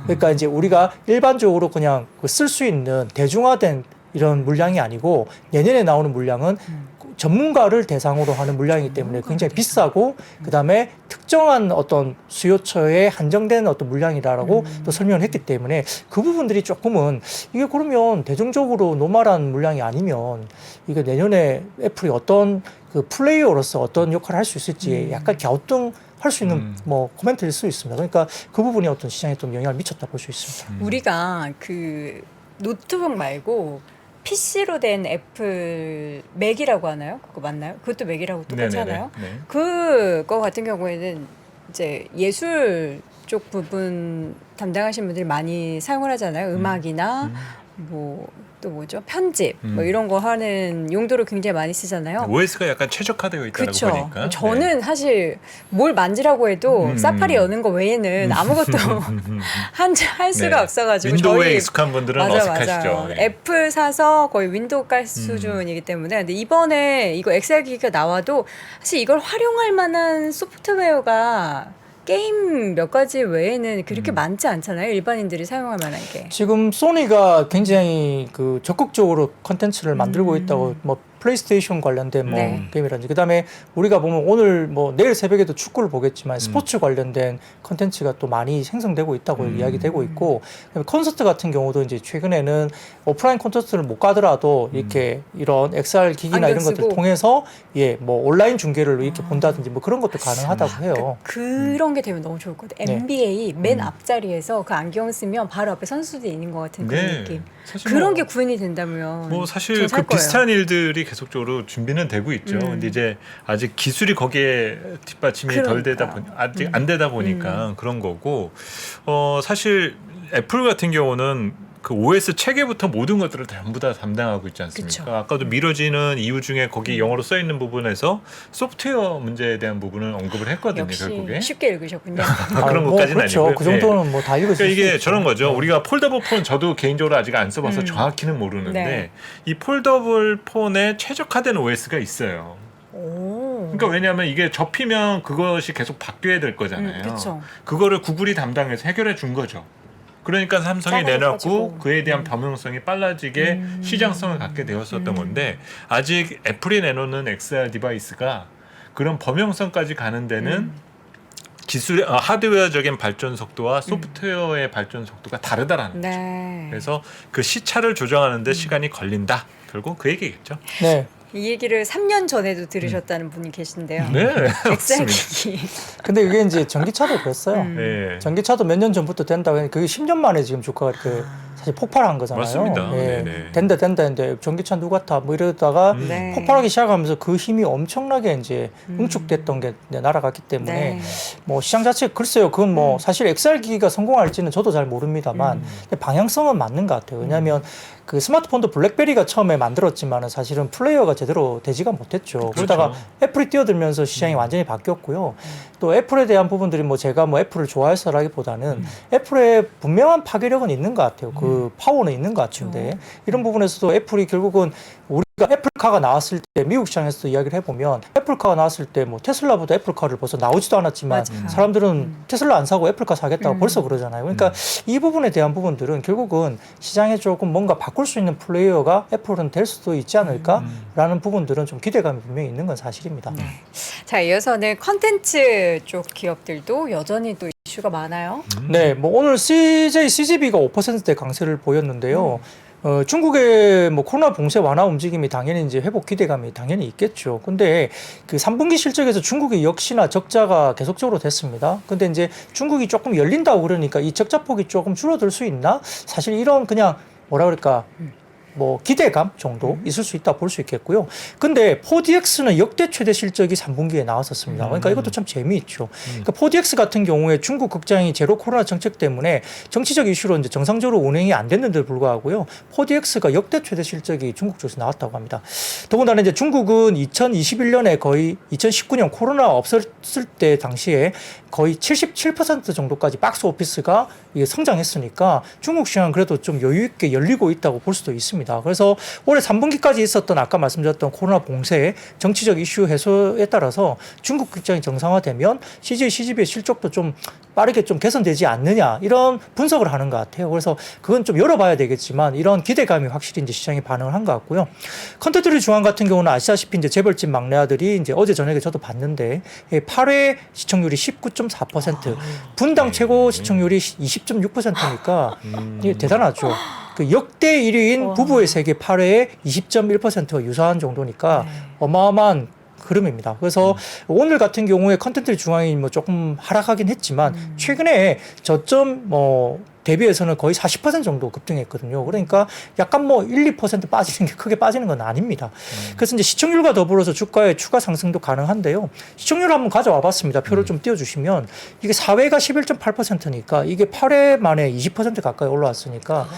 그러니까 이제 우리가 일반적으로 그냥 쓸 수 있는 대중화된 이런 물량이 아니고 내년에 나오는 물량은 전문가를 대상으로 하는 물량이기 때문에 굉장히 비싸고 그다음에 특정한 어떤 수요처에 한정된 어떤 물량이다라고 또 설명을 했기 때문에 그 부분들이 조금은 이게 그러면 대중적으로 노멀한 물량이 아니면 이게 내년에 애플이 어떤 그 플레이어로서 어떤 역할을 할 수 있을지 약간 갸우뚱 할 수 있는 뭐 코멘트일 수 있습니다. 그러니까 그 부분이 어떤 시장에 좀 영향을 미쳤다 볼 수 있습니다. 우리가 그 노트북 말고 PC로 된 애플 맥이라고 하나요? 그거 맞나요? 그것도 맥이라고 똑같이 네네네. 하나요? 네. 그거 같은 경우에는 이제 예술 쪽 부분 담당하시는 분들이 많이 사용을 하잖아요. 음악이나 뭐 또 뭐죠? 편집 뭐 이런 거 하는 용도로 굉장히 많이 쓰잖아요. OS가 약간 최적화되어 있다고 그렇죠. 보니까. 저는 사실 뭘 만지라고 해도 사파리 여는 거 외에는 아무것도 할 수가 네. 없어가지고 윈도우에 저희 익숙한 분들은 맞아요. 어색하시죠. 네. 애플 사서 거의 윈도우 깔 수준이기 때문에 근데 이번에 이거 XR 기기가 나와도 사실 이걸 활용할 만한 소프트웨어가 게임 몇 가지 외에는 그렇게 많지 않잖아요. 일반인들이 사용할 만한 게. 지금 소니가 굉장히 그 적극적으로 컨텐츠를 만들고 있다고 뭐 플레이스테이션 관련된 뭐 네. 게임이라든지 그다음에 우리가 보면 오늘 뭐 내일 새벽에도 축구를 보겠지만 스포츠 관련된 컨텐츠가 또 많이 생성되고 있다고 이야기되고 있고 그다음에 콘서트 같은 경우도 이제 최근에는 오프라인 콘서트를 못 가더라도 이렇게 이런 XR 기기나 안경 이런 것들 쓰고. 통해서 예, 뭐 온라인 중계를 이렇게 본다든지 뭐 그런 것도 가능하다고 해요. 그런 게 되면 너무 좋을 것 같아요. 네. NBA 맨 앞자리에서 그 안경 쓰면 바로 앞에 선수들이 있는 것 같은 그런 네. 느낌. 사실 그런 뭐- 게 구현이 된다면 뭐 사실 저는 살 그 비슷한 거예요. 일들이 계속적으로 준비는 되고 있죠. 음. 근데 이제 아직 기술이 거기에 뒷받침이 덜 되다 그러니까요. 보니 아직 안 되다 보니까 그런 거고 사실 애플 같은 경우는 그 OS 체계부터 모든 것들을 전부 다 담당하고 있지 않습니까? 그쵸. 아까도 미뤄지는 이유 중에 거기 영어로 써 있는 부분에서 소프트웨어 문제에 대한 부분을 언급을 했거든요. 역시 결국에 쉽게 읽으셨군요. 그런 뭐 것까지는 그렇죠. 아니고요. 그 정도는 뭐 다 읽을 수 그러니까 이게 있죠. 저런 거죠. 우리가 폴더블 폰 저도 개인적으로 아직 안 써봐서 정확히는 모르는데 네. 이 폴더블 폰에 최적화된 OS가 있어요. 오. 그러니까 왜냐하면 이게 접히면 그것이 계속 바뀌어야 될 거잖아요. 그쵸. 그거를 구글이 담당해서 해결해 준 거죠. 그러니까 삼성이 싸게 내놨고 퍼지고. 그에 대한 범용성이 빨라지게 시장성을 갖게 되었었던 건데 아직 애플이 내놓는 XR 디바이스가 그런 범용성까지 가는 데는 기술 하드웨어적인 발전 속도와 소프트웨어의 발전 속도가 다르다라는 거죠. 네. 그래서 그 시차를 조정하는데 시간이 걸린다. 결국 그 얘기겠죠. 네. 이 얘기를 3년 전에도 들으셨다는 분이 계신데요. 네, 엑셀 맞습니다. 기기. 근데 이게 이제 전기차도 그랬어요. 네. 전기차도 몇 년 전부터 된다고 했는데 그게 10년 만에 지금 주가가 이렇게 사실 폭발한 거잖아요. 맞습니다. 예. 네네. 된다 했는데 전기차 누가 타 뭐 이러다가 네. 폭발하기 시작하면서 그 힘이 엄청나게 이제 응축됐던 게 이제 날아갔기 때문에 네. 뭐 시장 자체 글쎄요. 그건 뭐 사실 XR 기기가 성공할지는 저도 잘 모릅니다만 근데 방향성은 맞는 것 같아요. 왜냐하면 그 스마트폰도 블랙베리가 처음에 만들었지만은 사실은 플레이어가 제대로 되지가 못했죠. 그러다가 애플이 뛰어들면서 시장이 완전히 바뀌었고요. 또 애플에 대한 부분들이 뭐 제가 뭐 애플을 좋아해서라기보다는 애플의 분명한 파괴력은 있는 것 같아요. 그 파워는 있는 것 같은데 이런 부분에서도 애플이 결국은 우리가 애플카가 나왔을 때 미국 시장에서도 이야기를 해보면 애플카가 나왔을 때 뭐 테슬라보다 애플카를 벌써 나오지도 않았지만 맞아요. 사람들은 테슬라 안 사고 애플카 사겠다고 벌써 그러잖아요. 그러니까 이 부분에 대한 부분들은 결국은 시장에 조금 뭔가 바꿀 수 있는 플레이어가 애플은 될 수도 있지 않을까라는 부분들은 좀 기대감이 분명히 있는 건 사실입니다. 자, 이어서는 컨텐츠 쪽 기업들도 여전히 또 이슈가 많아요. 네, 뭐 오늘 CJCGV가 5%대 강세를 보였는데요. 중국의 뭐 코로나 봉쇄 완화 움직임이 당연히 이제 회복 기대감이 당연히 있겠죠. 근데 그 3분기 실적에서 중국이 역시나 적자가 계속적으로 됐습니다. 근데 이제 중국이 조금 열린다고 그러니까 이 적자폭이 조금 줄어들 수 있나? 사실 이런 그냥 뭐라 그럴까? 뭐 기대감 정도 있을 수 있다 볼 수 있겠고요. 근데 4DX는 역대 최대 실적이 3분기에 나왔었습니다. 그러니까 이것도 참 재미있죠. 그러니까 4DX 같은 경우에 중국 극장이 제로 코로나 정책 때문에 정치적 이슈로 이제 정상적으로 운행이 안 됐는데도 불구하고요. 4DX가 역대 최대 실적이 중국 쪽에서 나왔다고 합니다. 더군다나 이제 중국은 2021년에 거의 2019년 코로나 없었을 때 당시에 거의 77% 정도까지 박스 오피스가 이게 성장했으니까 중국 시장은 그래도 좀 여유 있게 열리고 있다고 볼 수도 있습니다. 그래서 올해 3분기까지 있었던 아까 말씀드렸던 코로나 봉쇄, 정치적 이슈 해소에 따라서 중국 극장이 정상화되면 CJCGV의 실적도 좀 빠르게 좀 개선되지 않느냐 이런 분석을 하는 것 같아요. 그래서 그건 좀 열어봐야 되겠지만 이런 기대감이 확실히 이제 시장에 반응을 한 것 같고요. 컨텐츠리 중앙 같은 경우는 아시다시피 이제 재벌집 막내 아들이 이제 어제 저녁에 저도 봤는데 8회 시청률이 19.4%, 분당 최고 시청률이 20.6%니까 이게 대단하죠. 그 역대 1위인 부부의 세계 8회에 20.1%와 유사한 정도니까 어마어마한 흐름입니다. 그래서 오늘 같은 경우에 컨텐츠 중앙이 뭐 조금 하락하긴 했지만 최근에 저점 뭐 대비해서는 거의 40% 정도 급등했거든요. 그러니까 약간 뭐 1, 2% 빠지는 게 크게 빠지는 건 아닙니다. 그래서 이제 시청률과 더불어서 주가의 추가 상승도 가능한데요. 시청률 한번 가져와 봤습니다. 표를 좀 띄워주시면 이게 4회가 11.8%니까 이게 8회 만에 20% 가까이 올라왔으니까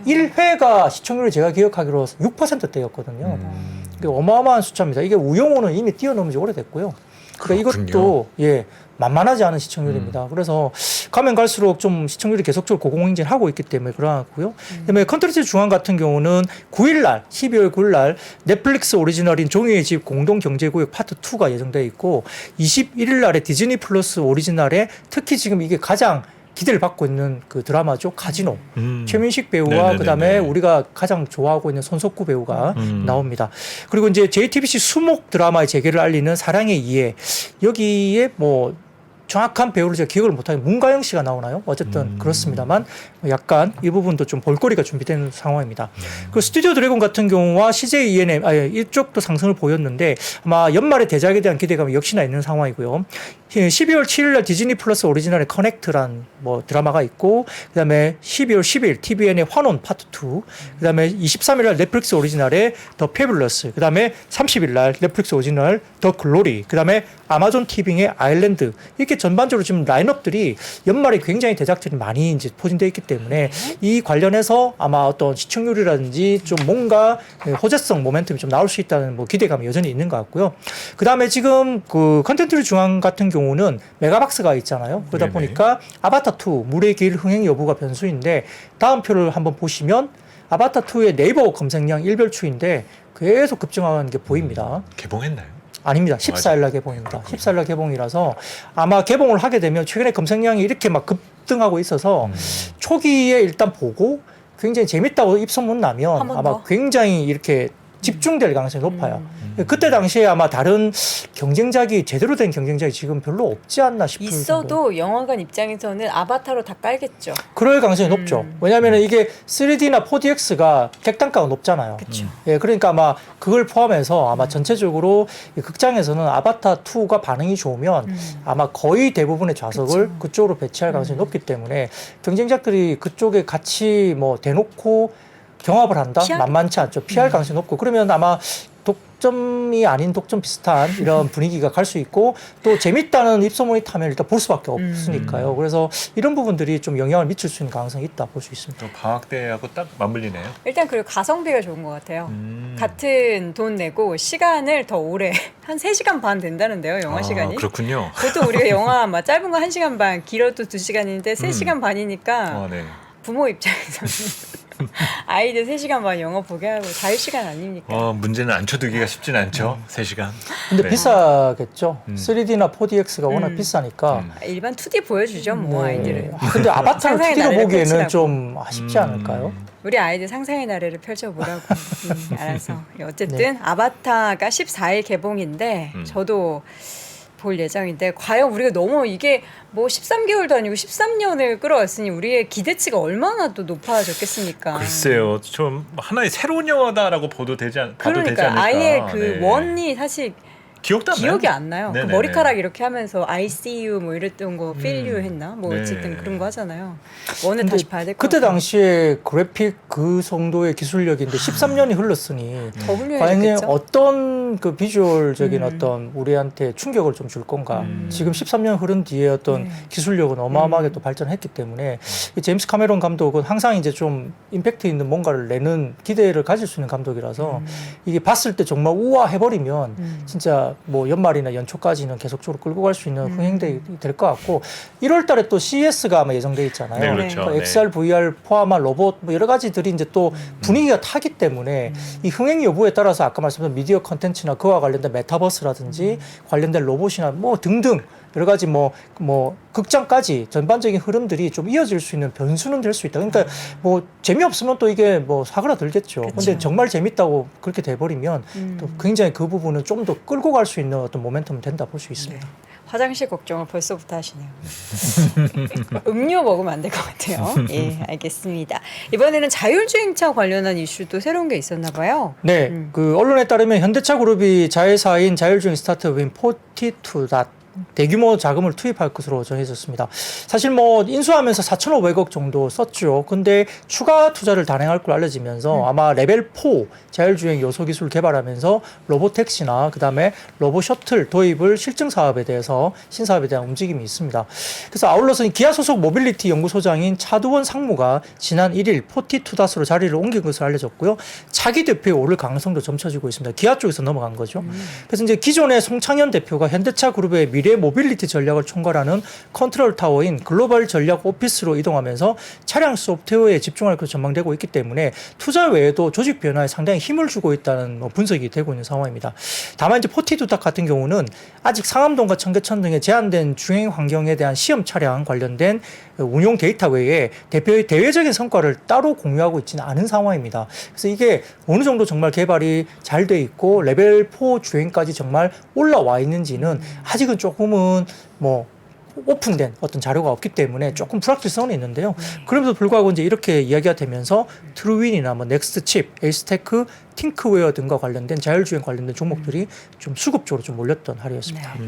1회가 시청률이 제가 기억하기로 6%대였거든요. 이게 어마어마한 숫자입니다. 이게 우영우는 이미 뛰어넘은 지 오래됐고요. 그러니까 이것도 예 만만하지 않은 시청률입니다. 그래서 가면 갈수록 좀 시청률이 계속적으로 고공행진하고 있기 때문에 그러고요. 그다음에 컨텐츠 중앙 같은 경우는 9일날 12월 9일날 넷플릭스 오리지널인 종이의 집 공동 경제구역 파트 2가 예정돼 있고 21일날에 디즈니 플러스 오리지널에 특히 지금 이게 가장 기대를 받고 있는 그 드라마죠. 카지노. 최민식 배우와 네네네네. 그다음에 우리가 가장 좋아하고 있는 손석구 배우가 나옵니다. 그리고 이제 JTBC 수목 드라마의 재개를 알리는 사랑의 이해. 여기에 뭐 정확한 배우를 제가 기억을 못하게 문가영 씨가 나오나요? 어쨌든 그렇습니다만 약간 이 부분도 좀 볼거리가 준비된 상황입니다. 그 스튜디오 드래곤 같은 경우와 CJ ENM 이쪽도 상승을 보였는데 아마 연말의 대작에 대한 기대감이 역시나 있는 상황이고요. 12월 7일 날 디즈니 플러스 오리지널의 커넥트란 뭐 드라마가 있고 그다음에 12월 10일 TVN의 환원 파트 2 그다음에 23일 날 넷플릭스 오리지널의 더 페블러스 그다음에 30일 날 넷플릭스 오리지널 더 글로리 그다음에 아마존 TV의 아일랜드 이렇게 전반적으로 지금 라인업들이 연말에 굉장히 대작들이 많이 이제 포진되어 있기 때문에 이 관련해서 아마 어떤 시청률이라든지 좀 뭔가 호재성 모멘텀이 좀 나올 수 있다는 뭐 기대감이 여전히 있는 것 같고요. 그다음에 지금 그 컨텐츠 중앙 같은 경우는 메가박스가 있잖아요. 그러다 네네. 보니까 아바타2 물의 길 흥행 여부가 변수인데 다음 표를 한번 보시면 아바타2의 네이버 검색량 일별추인데 계속 급증하는 게 보입니다. 개봉했나요? 아닙니다. 14일 날 개봉입니다. 14일 날 개봉이라서 아마 개봉을 하게 되면 최근에 검색량이 이렇게 막 급등하고 있어서 초기에 일단 보고 굉장히 재밌다고 입소문 나면 한번 아마 더? 굉장히 이렇게 집중될 가능성이 높아요. 그때 당시에 아마 다른 경쟁작이 제대로 된 경쟁작이 지금 별로 없지 않나 싶을 정도. 있어도 영화관 입장에서는 아바타로 다 깔겠죠. 그럴 가능성이 높죠. 왜냐하면 이게 3D나 4DX가 객단가가 높잖아요. 그렇죠. 예, 그러니까 아마 그걸 포함해서 아마 전체적으로 이 극장에서는 아바타 2가 반응이 좋으면 아마 거의 대부분의 좌석을 그쪽으로 배치할 가능성이 높기 때문에 경쟁작들이 그쪽에 같이 뭐 대놓고 경합을 한다? 피할? 만만치 않죠. 피할 가능성이 높고 그러면 아마 독점이 아닌 독점 비슷한 이런 분위기가 갈 수 있고 또 재밌다는 입소문이 타면 일단 볼 수밖에 없으니까요. 그래서 이런 부분들이 좀 영향을 미칠 수 있는 가능성이 있다 볼 수 있습니다. 또 방학 때하고 딱 맞물리네요. 일단 그리고 가성비가 좋은 것 같아요. 같은 돈 내고 시간을 더 오래 한 3시간 반 된다는데요. 영화 시간이. 그렇군요. 보통 우리가 영화 막 짧은 거 1시간 반, 길어도 2시간인데 3시간 반이니까 네. 부모 입장에서는 아이들 3시간 반 영화 보게 하고 자유시간 아닙니까? 문제는 앉혀두기가 쉽진 않죠. 3시간. 근데 네. 비싸겠죠. 3D나 4DX가 워낙 비싸니까. 일반 2D 보여주죠, 뭐 네. 아이들은. 근데 아바타를 상상의 2D로 나래를 보기에는 펼치라고. 좀 아쉽지 않을까요? 우리 아이들 상상의 나래를 펼쳐보라고. 알아서. 어쨌든 아바타가 14일 개봉인데 저도 볼 예정인데 과연 우리가 너무 이게 뭐 13개월도 아니고 13년을 끌어왔으니 우리의 기대치가 얼마나 또 높아졌겠습니까? 글쎄요, 좀 하나의 새로운 영화다라고 봐도 되지 않을까? 그러니까 아예 그 원이 사실 기억도 안 나요? 기억이 안 나요. 그 네네네. 머리카락 이렇게 하면서 I see you 뭐 이랬던 거 feel you 했나? 뭐 네. 어쨌든 그런 거 하잖아요. 원은 근데 다시 봐야 될 것 그때 같아요. 당시에 그래픽 그 정도의 기술력인데 13년이 흘렀으니 더 과연 훌륭해졌겠죠? 어떤 그 비주얼적인 어떤 우리한테 충격을 좀 줄 건가. 지금 13년 흐른 뒤에 어떤 네. 기술력은 어마어마하게 또 발전했기 때문에 이 제임스 카메론 감독은 항상 이제 좀 임팩트 있는 뭔가를 내는 기대를 가질 수 있는 감독이라서 이게 봤을 때 정말 우와 해버리면 진짜 뭐 연말이나 연초까지는 계속적으로 끌고 갈 수 있는 흥행이 될 것 같고 1월 달에 또 CES가 아마 예정돼 있잖아요. 네, 그렇죠. 그 네. XR, VR 포함한 로봇 뭐 여러 가지들이 이제 또 분위기가 타기 때문에 이 흥행 여부에 따라서 아까 말씀드린 미디어 컨텐츠나 그와 관련된 메타버스라든지 관련된 로봇이나 뭐 등등 여러 가지 뭐 극장까지 전반적인 흐름들이 좀 이어질 수 있는 변수는 될 수 있다. 그러니까 뭐 재미없으면 또 이게 뭐 사그라들겠죠. 근데 정말 재밌다고 그렇게 돼버리면 또 굉장히 그 부분은 좀 더 끌고 갈 수 있는 어떤 모멘텀이 된다 볼 수 있습니다. 화장실 걱정을 벌써부터 하시네요. 음료 먹으면 안 될 것 같아요. 예, 알겠습니다. 이번에는 자율주행차 관련한 이슈도 새로운 게 있었나 봐요. 네, 그 언론에 따르면 현대차 그룹이 자회사인 자율주행 스타트업인 포티투닷 대규모 자금을 투입할 것으로 정해졌습니다. 사실 뭐 인수하면서 4,500억 정도 썼죠. 근데 추가 투자를 단행할 걸 알려지면서 아마 레벨 4 자율주행 요소 기술을 개발하면서 로보택시나 그다음에 로보 셔틀 도입을 실증 사업에 대해서 신사업에 대한 움직임이 있습니다. 그래서 아울러서 기아 소속 모빌리티 연구소장인 차두원 상무가 지난 1일 포티투닷으로 자리를 옮긴 것으로 알려졌고요. 차기 대표에 오를 가능성도 점쳐지고 있습니다. 기아 쪽에서 넘어간 거죠. 그래서 이제 기존의 송창현 대표가 현대차 그룹의 미래 미래 모빌리티 전략을 총괄하는 컨트롤 타워인 글로벌 전략 오피스로 이동하면서 차량 소프트웨어에 집중할 것으로 전망되고 있기 때문에 투자 외에도 조직 변화에 상당히 힘을 주고 있다는 분석이 되고 있는 상황입니다. 다만 이제 포티두닥 같은 경우는 아직 상암동과 청계천 등의 제한된 주행 환경에 대한 시험 차량 관련된 운용 데이터 외에 대표의 대외적인 성과를 따로 공유하고 있지는 않은 상황입니다. 그래서 이게 어느 정도 정말 개발이 잘 돼 있고 레벨 4 주행까지 정말 올라와 있는지는 아직은 조금은 뭐 오픈된 어떤 자료가 없기 때문에 조금 불확실성은 있는데요. 그럼에도 불구하고 이제 이렇게 이야기가 되면서 트루윈이나 뭐 넥스트칩, 에이스테크, 팅크웨어 등과 관련된 자율주행 관련된 종목들이 좀 수급적으로 좀 몰렸던 하루였습니다. 네.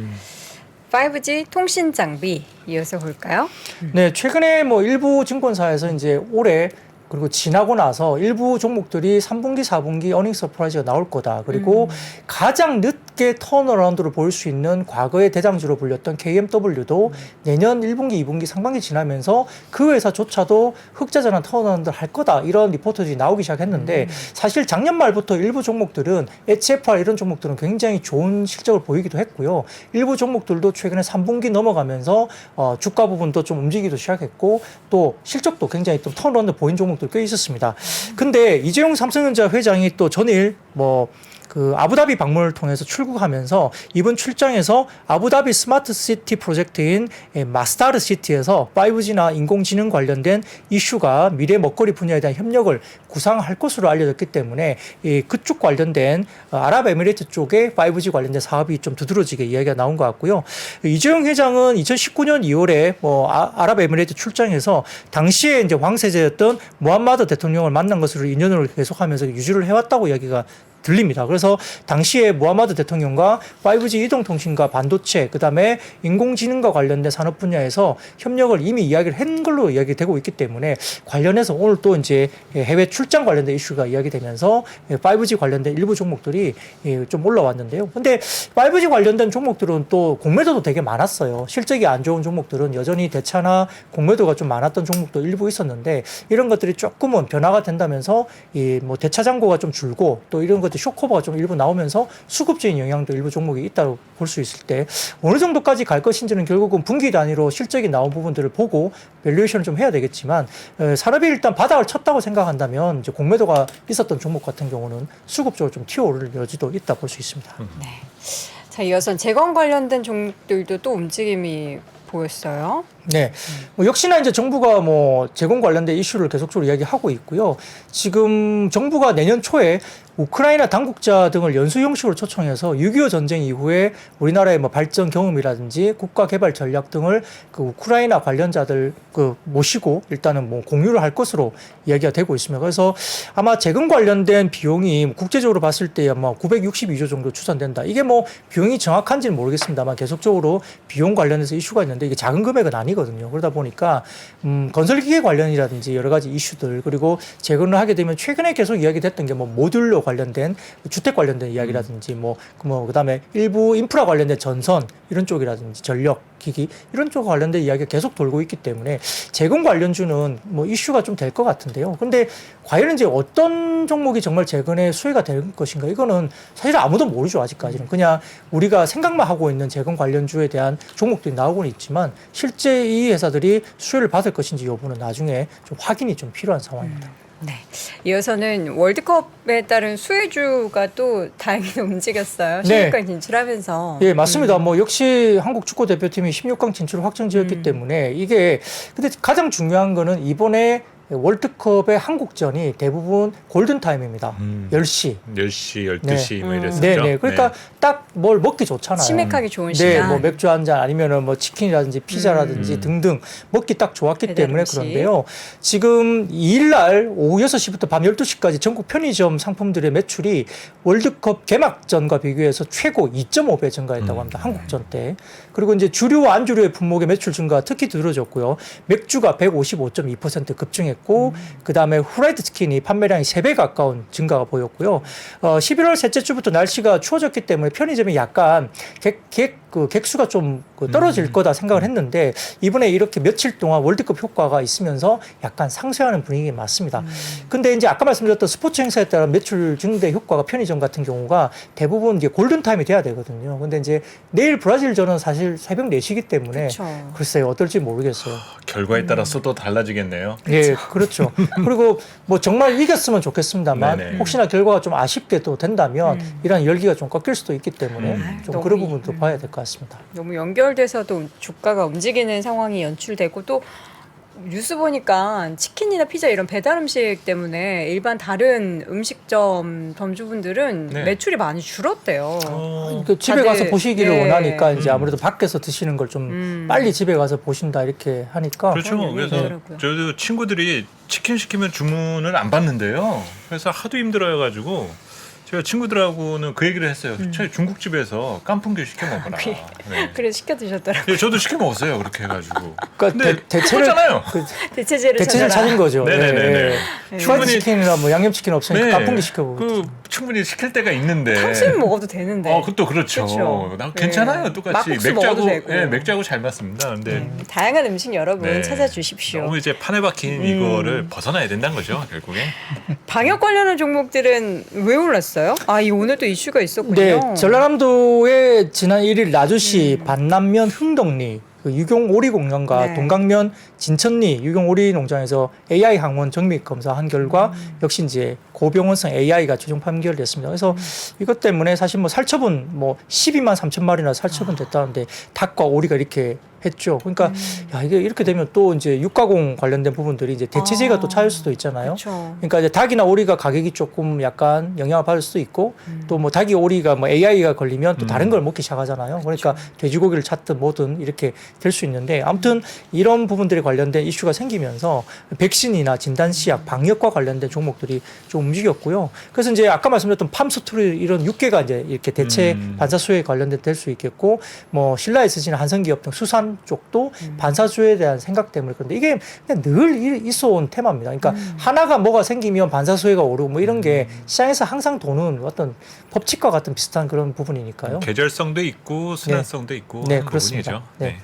5G 통신 장비 이어서 볼까요? 네, 최근에 뭐 일부 증권사에서 이제 올해 그리고 지나고 나서 일부 종목들이 3분기, 4분기 어닝 서프라이즈가 나올 거다. 그리고 가장 늦게 턴어라운드를 보일 수 있는 과거의 대장주로 불렸던 KMW도 내년 1분기, 2분기, 상반기 지나면서 그 회사조차도 흑자전환 턴어라운드를 할 거다. 이런 리포트들이 나오기 시작했는데 사실 작년 말부터 일부 종목들은 HFR 이런 종목들은 굉장히 좋은 실적을 보이기도 했고요. 일부 종목들도 최근에 3분기 넘어가면서 주가 부분도 좀 움직이기도 시작했고 또 실적도 굉장히 또 턴어라운드 보인 종목 꽤 있었습니다. 근데 이재용 삼성전자 회장이 또 전일 그 아부다비 방문을 통해서 출국하면서 이번 출장에서 아부다비 스마트 시티 프로젝트인 마스다르 시티에서 5G나 인공지능 관련된 이슈가 미래 먹거리 분야에 대한 협력을 구상할 것으로 알려졌기 때문에 그쪽 관련된 아랍에미레이트 쪽에 5G 관련된 사업이 좀 두드러지게 이야기가 나온 것 같고요. 이재용 회장은 2019년 2월에 아랍에미레이트 출장에서 당시에 이제 황세자였던 무함마드 대통령을 만난 것으로 인연을 계속하면서 유지를 해왔다고 이야기가 들립니다. 그래서 당시에 무하마드 대통령과 5G 이동통신과 반도체, 그다음에 인공지능과 관련된 산업 분야에서 협력을 이미 이야기를 한 걸로 이야기되고 있기 때문에 관련해서 오늘 또 이제 해외 출장 관련된 이슈가 이야기되면서 5G 관련된 일부 종목들이 좀 올라왔는데요. 근데 5G 관련된 종목들은 또 공매도도 되게 많았어요. 실적이 안 좋은 종목들은 여전히 대차나 공매도가 좀 많았던 종목도 일부 있었는데 이런 것들이 조금은 변화가 된다면서 뭐 대차 잔고가 좀 줄고 또 이런 것 쇼커버가 좀 일부 나오면서 수급적인 영향도 일부 종목이 있다고 볼 수 있을 때 어느 정도까지 갈 것인지는 결국은 분기 단위로 실적이 나온 부분들을 보고 밸류에이션을 좀 해야 되겠지만 산업이 일단 바닥을 쳤다고 생각한다면 이제 공매도가 있었던 종목 같은 경우는 수급적으로 좀 튀어오를 여지도 있다 볼 수 있습니다. 네. 자, 이어서 재건 관련된 종목들도 또 움직임이 보였어요. 네. 뭐 역시나 이제 정부가 뭐 재건 관련된 이슈를 계속적으로 이야기하고 있고요. 지금 정부가 내년 초에 우크라이나 당국자 등을 연수 형식으로 초청해서 6.25 전쟁 이후에 우리나라의 뭐 발전 경험이라든지 국가 개발 전략 등을 그 우크라이나 관련자들 모시고 일단은 뭐 공유를 할 것으로 이야기가 되고 있습니다. 그래서 아마 재건 관련된 비용이 국제적으로 봤을 때 아마 962조 정도 추산된다. 이게 뭐 비용이 정확한지는 모르겠습니다만 계속적으로 비용 관련해서 이슈가 있는데 이게 작은 금액은 아니거든요. 그러다 보니까 건설기계 관련이라든지 여러 가지 이슈들 그리고 재건을 하게 되면 최근에 계속 이야기됐던 게 뭐 모듈러 관련된 주택 관련된 이야기라든지 그다음에 일부 인프라 관련된 전선 이런 쪽이라든지 전력 기기 이런 쪽 관련된 이야기가 계속 돌고 있기 때문에 재건 관련주는 뭐 이슈가 좀 될 것 같은데요. 근데 과연 이제 어떤 종목이 정말 재건의 수혜가 될 것인가 이거는 사실 아무도 모르죠. 아직까지는 그냥 우리가 생각만 하고 있는 재건 관련주에 대한 종목들이 나오고는 있지만 실제 이 회사들이 수혜를 받을 것인지 여부는 나중에 좀 확인이 좀 필요한 상황입니다. 네. 이어서는 월드컵에 따른 수혜주가 또 다행히 움직였어요. 16강 진출하면서. 예, 맞습니다. 뭐 역시 한국 축구 대표팀이 16강 진출을 확정지었기 때문에 이게 근데 가장 중요한 거는 이번에 월드컵의 한국전이 대부분 골든타임입니다. 10시. 10시, 12시 뭐 이랬었죠. 네네. 그러니까 딱 뭘 먹기 좋잖아요. 치맥하기 좋은 네, 시간. 뭐 맥주 한 잔 아니면은 뭐 치킨이라든지 피자라든지 등등 먹기 딱 좋았기 때문에 음식. 그런데요. 지금 2일날 오후 6시부터 밤 12시까지 전국 편의점 상품들의 매출이 월드컵 개막전과 비교해서 최고 2.5배 증가했다고 합니다. 한국전 때. 그리고 이제 주류와 안주류의 품목의 매출 증가 특히 두드러졌고요. 맥주가 155.2% 급증했고 그다음에 후라이드 치킨이 판매량이 3배 가까운 증가가 보였고요. 11월 셋째 주부터 날씨가 추워졌기 때문에 편의점이 약간 그 객수가 좀 떨어질 거다 생각을 했는데 이번에 이렇게 며칠 동안 월드컵 효과가 있으면서 약간 상쇄하는 분위기 맞습니다. 근데 이제 아까 말씀드렸던 스포츠 행사에 따른 매출 증대 효과가 편의점 같은 경우가 대부분 이제 골든타임이 돼야 되거든요. 근데 이제 내일 브라질전은 사실 새벽 4시기 때문에 그쵸. 글쎄요, 어떨지 모르겠어요. 결과에 따라서 또 달라지겠네요. 예, 그렇죠. 그리고 뭐 정말 이겼으면 좋겠습니다만 네네. 혹시나 결과가 좀 아쉽게 또 된다면 이런 열기가 좀 꺾일 수도 있기 때문에 좀 너무 그런 부분도 봐야 될 것 같습니다. 너무 연결돼서도 주가가 움직이는 상황이 연출되고 또 뉴스 보니까 치킨이나 피자 이런 배달 음식 때문에 일반 다른 음식점 점주분들은 네. 매출이 많이 줄었대요. 그러니까 집에 다들, 가서 보시기를 예. 원하니까 이제 아무래도 밖에서 드시는 걸 좀 빨리 집에 가서 보신다 이렇게 하니까 그렇죠. 그런 그래서 얘기더라고요. 저도 친구들이 치킨 시키면 주문을 안 받는데요. 그래서 하도 힘들어해가지고 제가 친구들하고는 그 얘기를 했어요. 차라리 중국집에서 깐풍기 시켜 먹어라. 네. 그래서 시켜 드셨더라고요. 예, 저도 시켜 먹었어요. 그렇게 해가지고. 그러니까 근데 대체를 똑같잖아요. 대체제를 대체를 찾아라. 찾은 거죠. 네네네네. 프라이드 치킨이나 뭐 양념치킨 없으니까 네. 깐풍기 시켜보고. 그 충분히 시킬 때가 있는데. 탕수육 먹어도 되는데. 그것도 그렇죠. 그렇죠. 나 네. 괜찮아요. 똑같이 막국수 먹어도 되고. 예, 맥주하고 잘 맞습니다. 근데 다양한 음식 여러분 네. 찾아주십시오. 너무 이제 판에 박힌 이거를 벗어나야 된다는 거죠. 결국에. 방역 관련한 종목들은 왜 올랐어요? 이 오늘도 이슈가 있었군요. 네, 전라남도의 지난 1일 나주시 반남면 흥덕리 그 유경오리 공장과 네. 동강면 진천리 유경오리 농장에서 AI 항원 정밀 검사한 결과 역시 이제 고병원성 AI가 최종 판결됐습니다. 그래서 이것 때문에 사실 뭐 살처분 뭐 12만 3천 마리나 살처분 됐다는데 닭과 오리가 이렇게 했죠. 그러니까 야 이게 이렇게 되면 또 이제 육가공 관련된 부분들이 이제 대체제가 또 차일 수도 있잖아요. 그렇죠. 그러니까 이제 닭이나 오리가 가격이 조금 약간 영향을 받을 수도 있고 또 뭐 닭이 오리가 뭐 AI가 걸리면 또 다른 걸 먹기 시작하잖아요. 그러니까 돼지고기를 찾든 뭐든 이렇게 될 수 있는데 아무튼 이런 부분들에 관련된 이슈가 생기면서 백신이나 진단시약, 방역과 관련된 종목들이 좀 움직였고요. 그래서 이제 아까 말씀드렸던 팜스토리 이런 육개가 이제 이렇게 대체 반사수에 관련된 될 수 있겠고 뭐 신라 SG나 한성기업 등 수산 쪽도 반사수에 대한 생각 때문에 그런데 이게 그냥 늘 있어온 테마입니다. 그러니까 하나가 뭐가 생기면 반사수혜가 오르고 뭐 이런 게 시장에서 항상 도는 어떤 법칙과 같은 비슷한 그런 부분이니까요. 계절성도 있고 순환성도 있고 네, 하는 그렇습니다. 부분이죠. 네.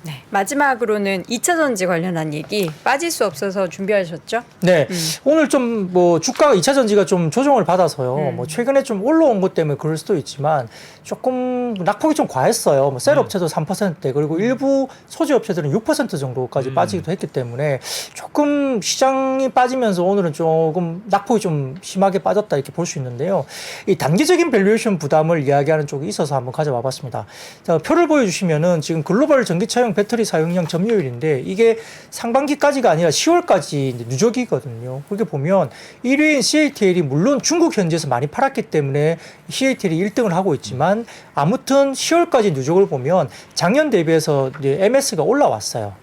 네. 마지막으로는 2차 전지 관련한 얘기 빠질 수 없어서 준비하셨죠? 네. 오늘 좀 뭐 주가가 2차 전지가 좀 조정을 받아서요. 뭐 최근에 좀 올라온 것 때문에 그럴 수도 있지만 조금 낙폭이 좀 과했어요. 뭐 셀 업체도 3%대 그리고 일부 소재 업체들은 6% 정도까지 빠지기도 했기 때문에 조금 시장이 빠지면서 오늘은 조금 낙폭이 좀 심하게 빠졌다 이렇게 볼 수 있는데요. 이 단기적인 밸류에이션 부담을 이야기하는 쪽이 있어서 한번 가져와 봤습니다. 자, 표를 보여주시면은 지금 글로벌 전기차용 배터리 사용량 점유율인데 이게 상반기까지가 아니라 10월까지 이제 누적이거든요. 그렇게 보면 1위인 CATL이 물론 중국 현지에서 많이 팔았기 때문에 CATL이 1등을 하고 있지만 아무튼 10월까지 누적을 보면 작년 대비해서 이제 MS가 올라왔어요.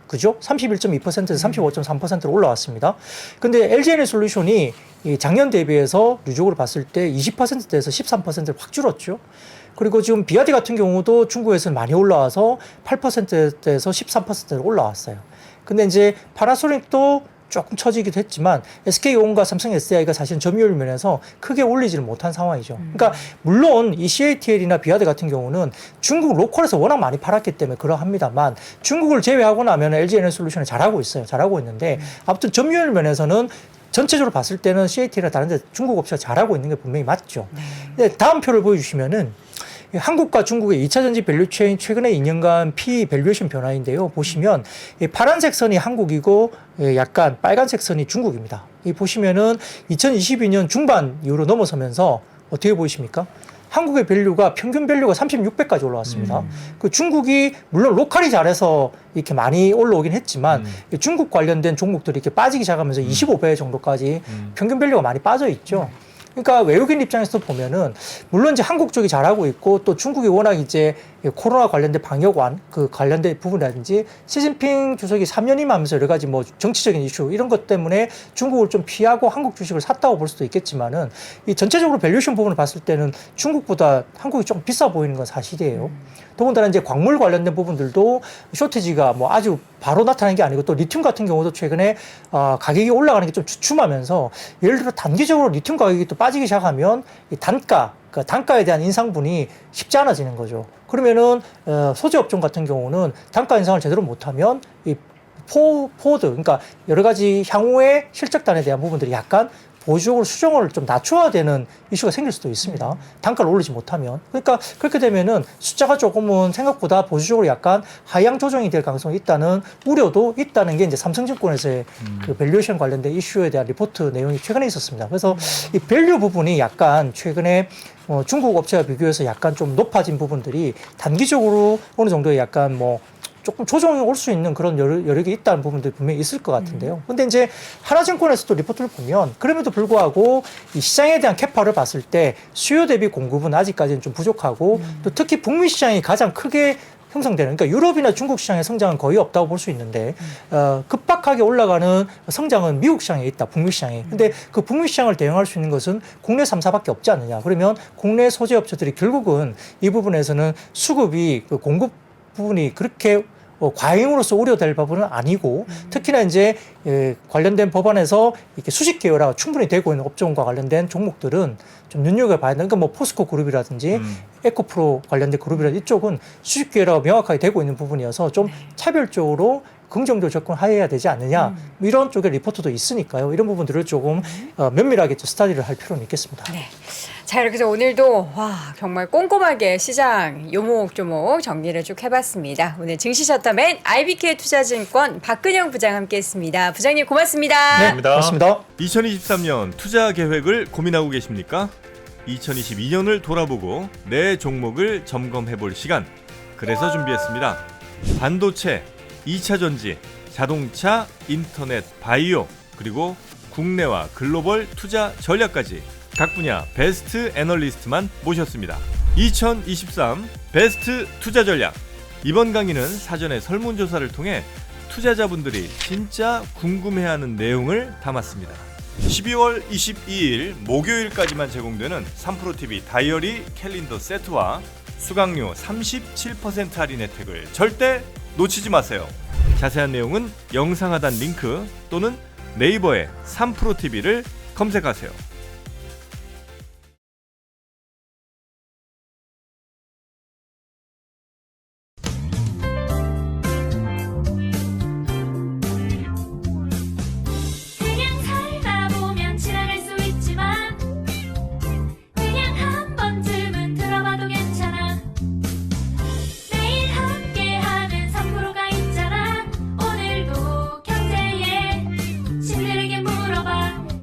그죠? 31.2%에서 35.3%로 올라왔습니다. 근데 LG에너솔루션이 작년 대비해서 누적으로 봤을 때 20%대에서 13%를 확 줄었죠. 그리고 지금 비아디 같은 경우도 중국에서 많이 올라와서 8%대에서 13%로 올라왔어요. 근데 이제 파나소닉도 조금 처지기도 했지만 SK온과 삼성 SDI가 사실은 점유율 면에서 크게 올리지를 못한 상황이죠. 그러니까 물론 이 CATL이나 비아드 같은 경우는 중국 로컬에서 워낙 많이 팔았기 때문에 그러합니다만 중국을 제외하고 나면 LG에너솔루션이 잘하고 있어요. 잘하고 있는데 아무튼 점유율 면에서는 전체적으로 봤을 때는 CATL이나 다른 데 중국 업체가 잘하고 있는 게 분명히 맞죠. 근데 다음 표를 보여주시면은 한국과 중국의 2차 전지 밸류체인 최근의 2년간 P 밸류에이션 변화인데요. 보시면 파란색 선이 한국이고 약간 빨간색 선이 중국입니다. 이 보시면은 2022년 중반 이후로 넘어서면서 어떻게 보이십니까? 한국의 밸류가 평균 밸류가 36배까지 올라왔습니다. 그 중국이 물론 로컬이 잘해서 이렇게 많이 올라오긴 했지만 중국 관련된 종목들이 이렇게 빠지기 시작하면서 25배 정도까지 평균 밸류가 많이 빠져 있죠. 그러니까 외국인 입장에서 보면은 물론 이제 한국 쪽이 잘하고 있고 또 중국이 워낙 이제 코로나 관련된 방역완 그 관련된 부분이라든지 시진핑 주석이 3년임 하면서 여러 가지 뭐 정치적인 이슈 이런 것 때문에 중국을 좀 피하고 한국 주식을 샀다고 볼 수도 있겠지만은 이 전체적으로 밸류에이션 부분을 봤을 때는 중국보다 한국이 좀 비싸 보이는 건 사실이에요. 더군다나 이제 광물 관련된 부분들도 쇼티지가 뭐 아주 바로 나타나는 게 아니고 또 리튬 같은 경우도 최근에 가격이 올라가는 게 좀 주춤하면서 예를 들어 단기적으로 리튬 가격이 또 빠지기 시작하면 이 단가 그 단가에 대한 인상분이 쉽지 않아지는 거죠. 그러면은 소재 업종 같은 경우는 단가 인상을 제대로 못하면 이 포워드, 그러니까 여러 가지 향후의 실적단에 대한 부분들이 약간 보수적으로 수정을 좀 낮춰야 되는 이슈가 생길 수도 있습니다. 단가를 올리지 못하면. 그러니까 그렇게 되면은 숫자가 조금은 생각보다 보수적으로 약간 하향 조정이 될 가능성이 있다는 우려도 있다는 게 이제 삼성증권에서의 그 밸류에이션 관련된 이슈에 대한 리포트 내용이 최근에 있었습니다. 그래서 이 밸류 부분이 약간 최근에 중국 업체와 비교해서 약간 좀 높아진 부분들이 단기적으로 어느 정도의 약간 뭐 조금 조정이 올 수 있는 그런 여력이 있다는 부분들이 분명히 있을 것 같은데요. 근데 이제 하나증권에서도 리포트를 보면 그럼에도 불구하고 이 시장에 대한 캐파를 봤을 때 수요 대비 공급은 아직까지는 좀 부족하고 또 특히 북미 시장이 가장 크게 형성되는, 그러니까 유럽이나 중국 시장의 성장은 거의 없다고 볼 수 있는데 급박하게 올라가는 성장은 미국 시장에 있다, 북미 시장에. 근데 그 북미 시장을 대응할 수 있는 것은 국내 3사밖에 없지 않느냐. 그러면 국내 소재 업체들이 결국은 이 부분에서는 수급이 그 공급 부분이 그렇게 과잉으로서 우려될 부분은 아니고 특히나 이제 관련된 법안에서 이렇게 수직 계열화가 충분히 되고 있는 업종과 관련된 종목들은 좀 눈여겨봐야 되는, 그러니까 뭐 포스코 그룹이라든지 에코프로 관련된 그룹이라든지 이쪽은 수직 계열화가 명확하게 되고 있는 부분이어서 좀 차별적으로 긍정적으로 접근해야 되지 않느냐, 이런 쪽에 리포트도 있으니까요. 이런 부분들을 조금 면밀하게 스타디를 할 필요는 있겠습니다. 네. 자, 이렇게 해서 오늘도 정말 꼼꼼하게 시장 요목조목 정리를 쭉 해봤습니다. 오늘 증시셔터맨 IBK 투자증권 박근영 부장 함께했습니다. 부장님 고맙습니다. 네, 감사합니다. 고맙습니다. 2023년 투자 계획을 고민하고 계십니까? 2022년을 돌아보고 내 종목을 점검해볼 시간. 그래서 준비했습니다. 반도체, 2차 전지, 자동차, 인터넷, 바이오, 그리고 국내와 글로벌 투자 전략까지 각 분야 베스트 애널리스트만 모셨습니다. 2023 베스트 투자 전략. 이번 강의는 사전에 설문조사를 통해 투자자분들이 진짜 궁금해하는 내용을 담았습니다. 12월 22일 목요일까지만 제공되는 3프로TV 다이어리 캘린더 세트와 수강료 37% 할인 혜택을 절대 놓치지 마세요. 자세한 내용은 영상 하단 링크 또는 네이버에 3프로TV를 검색하세요.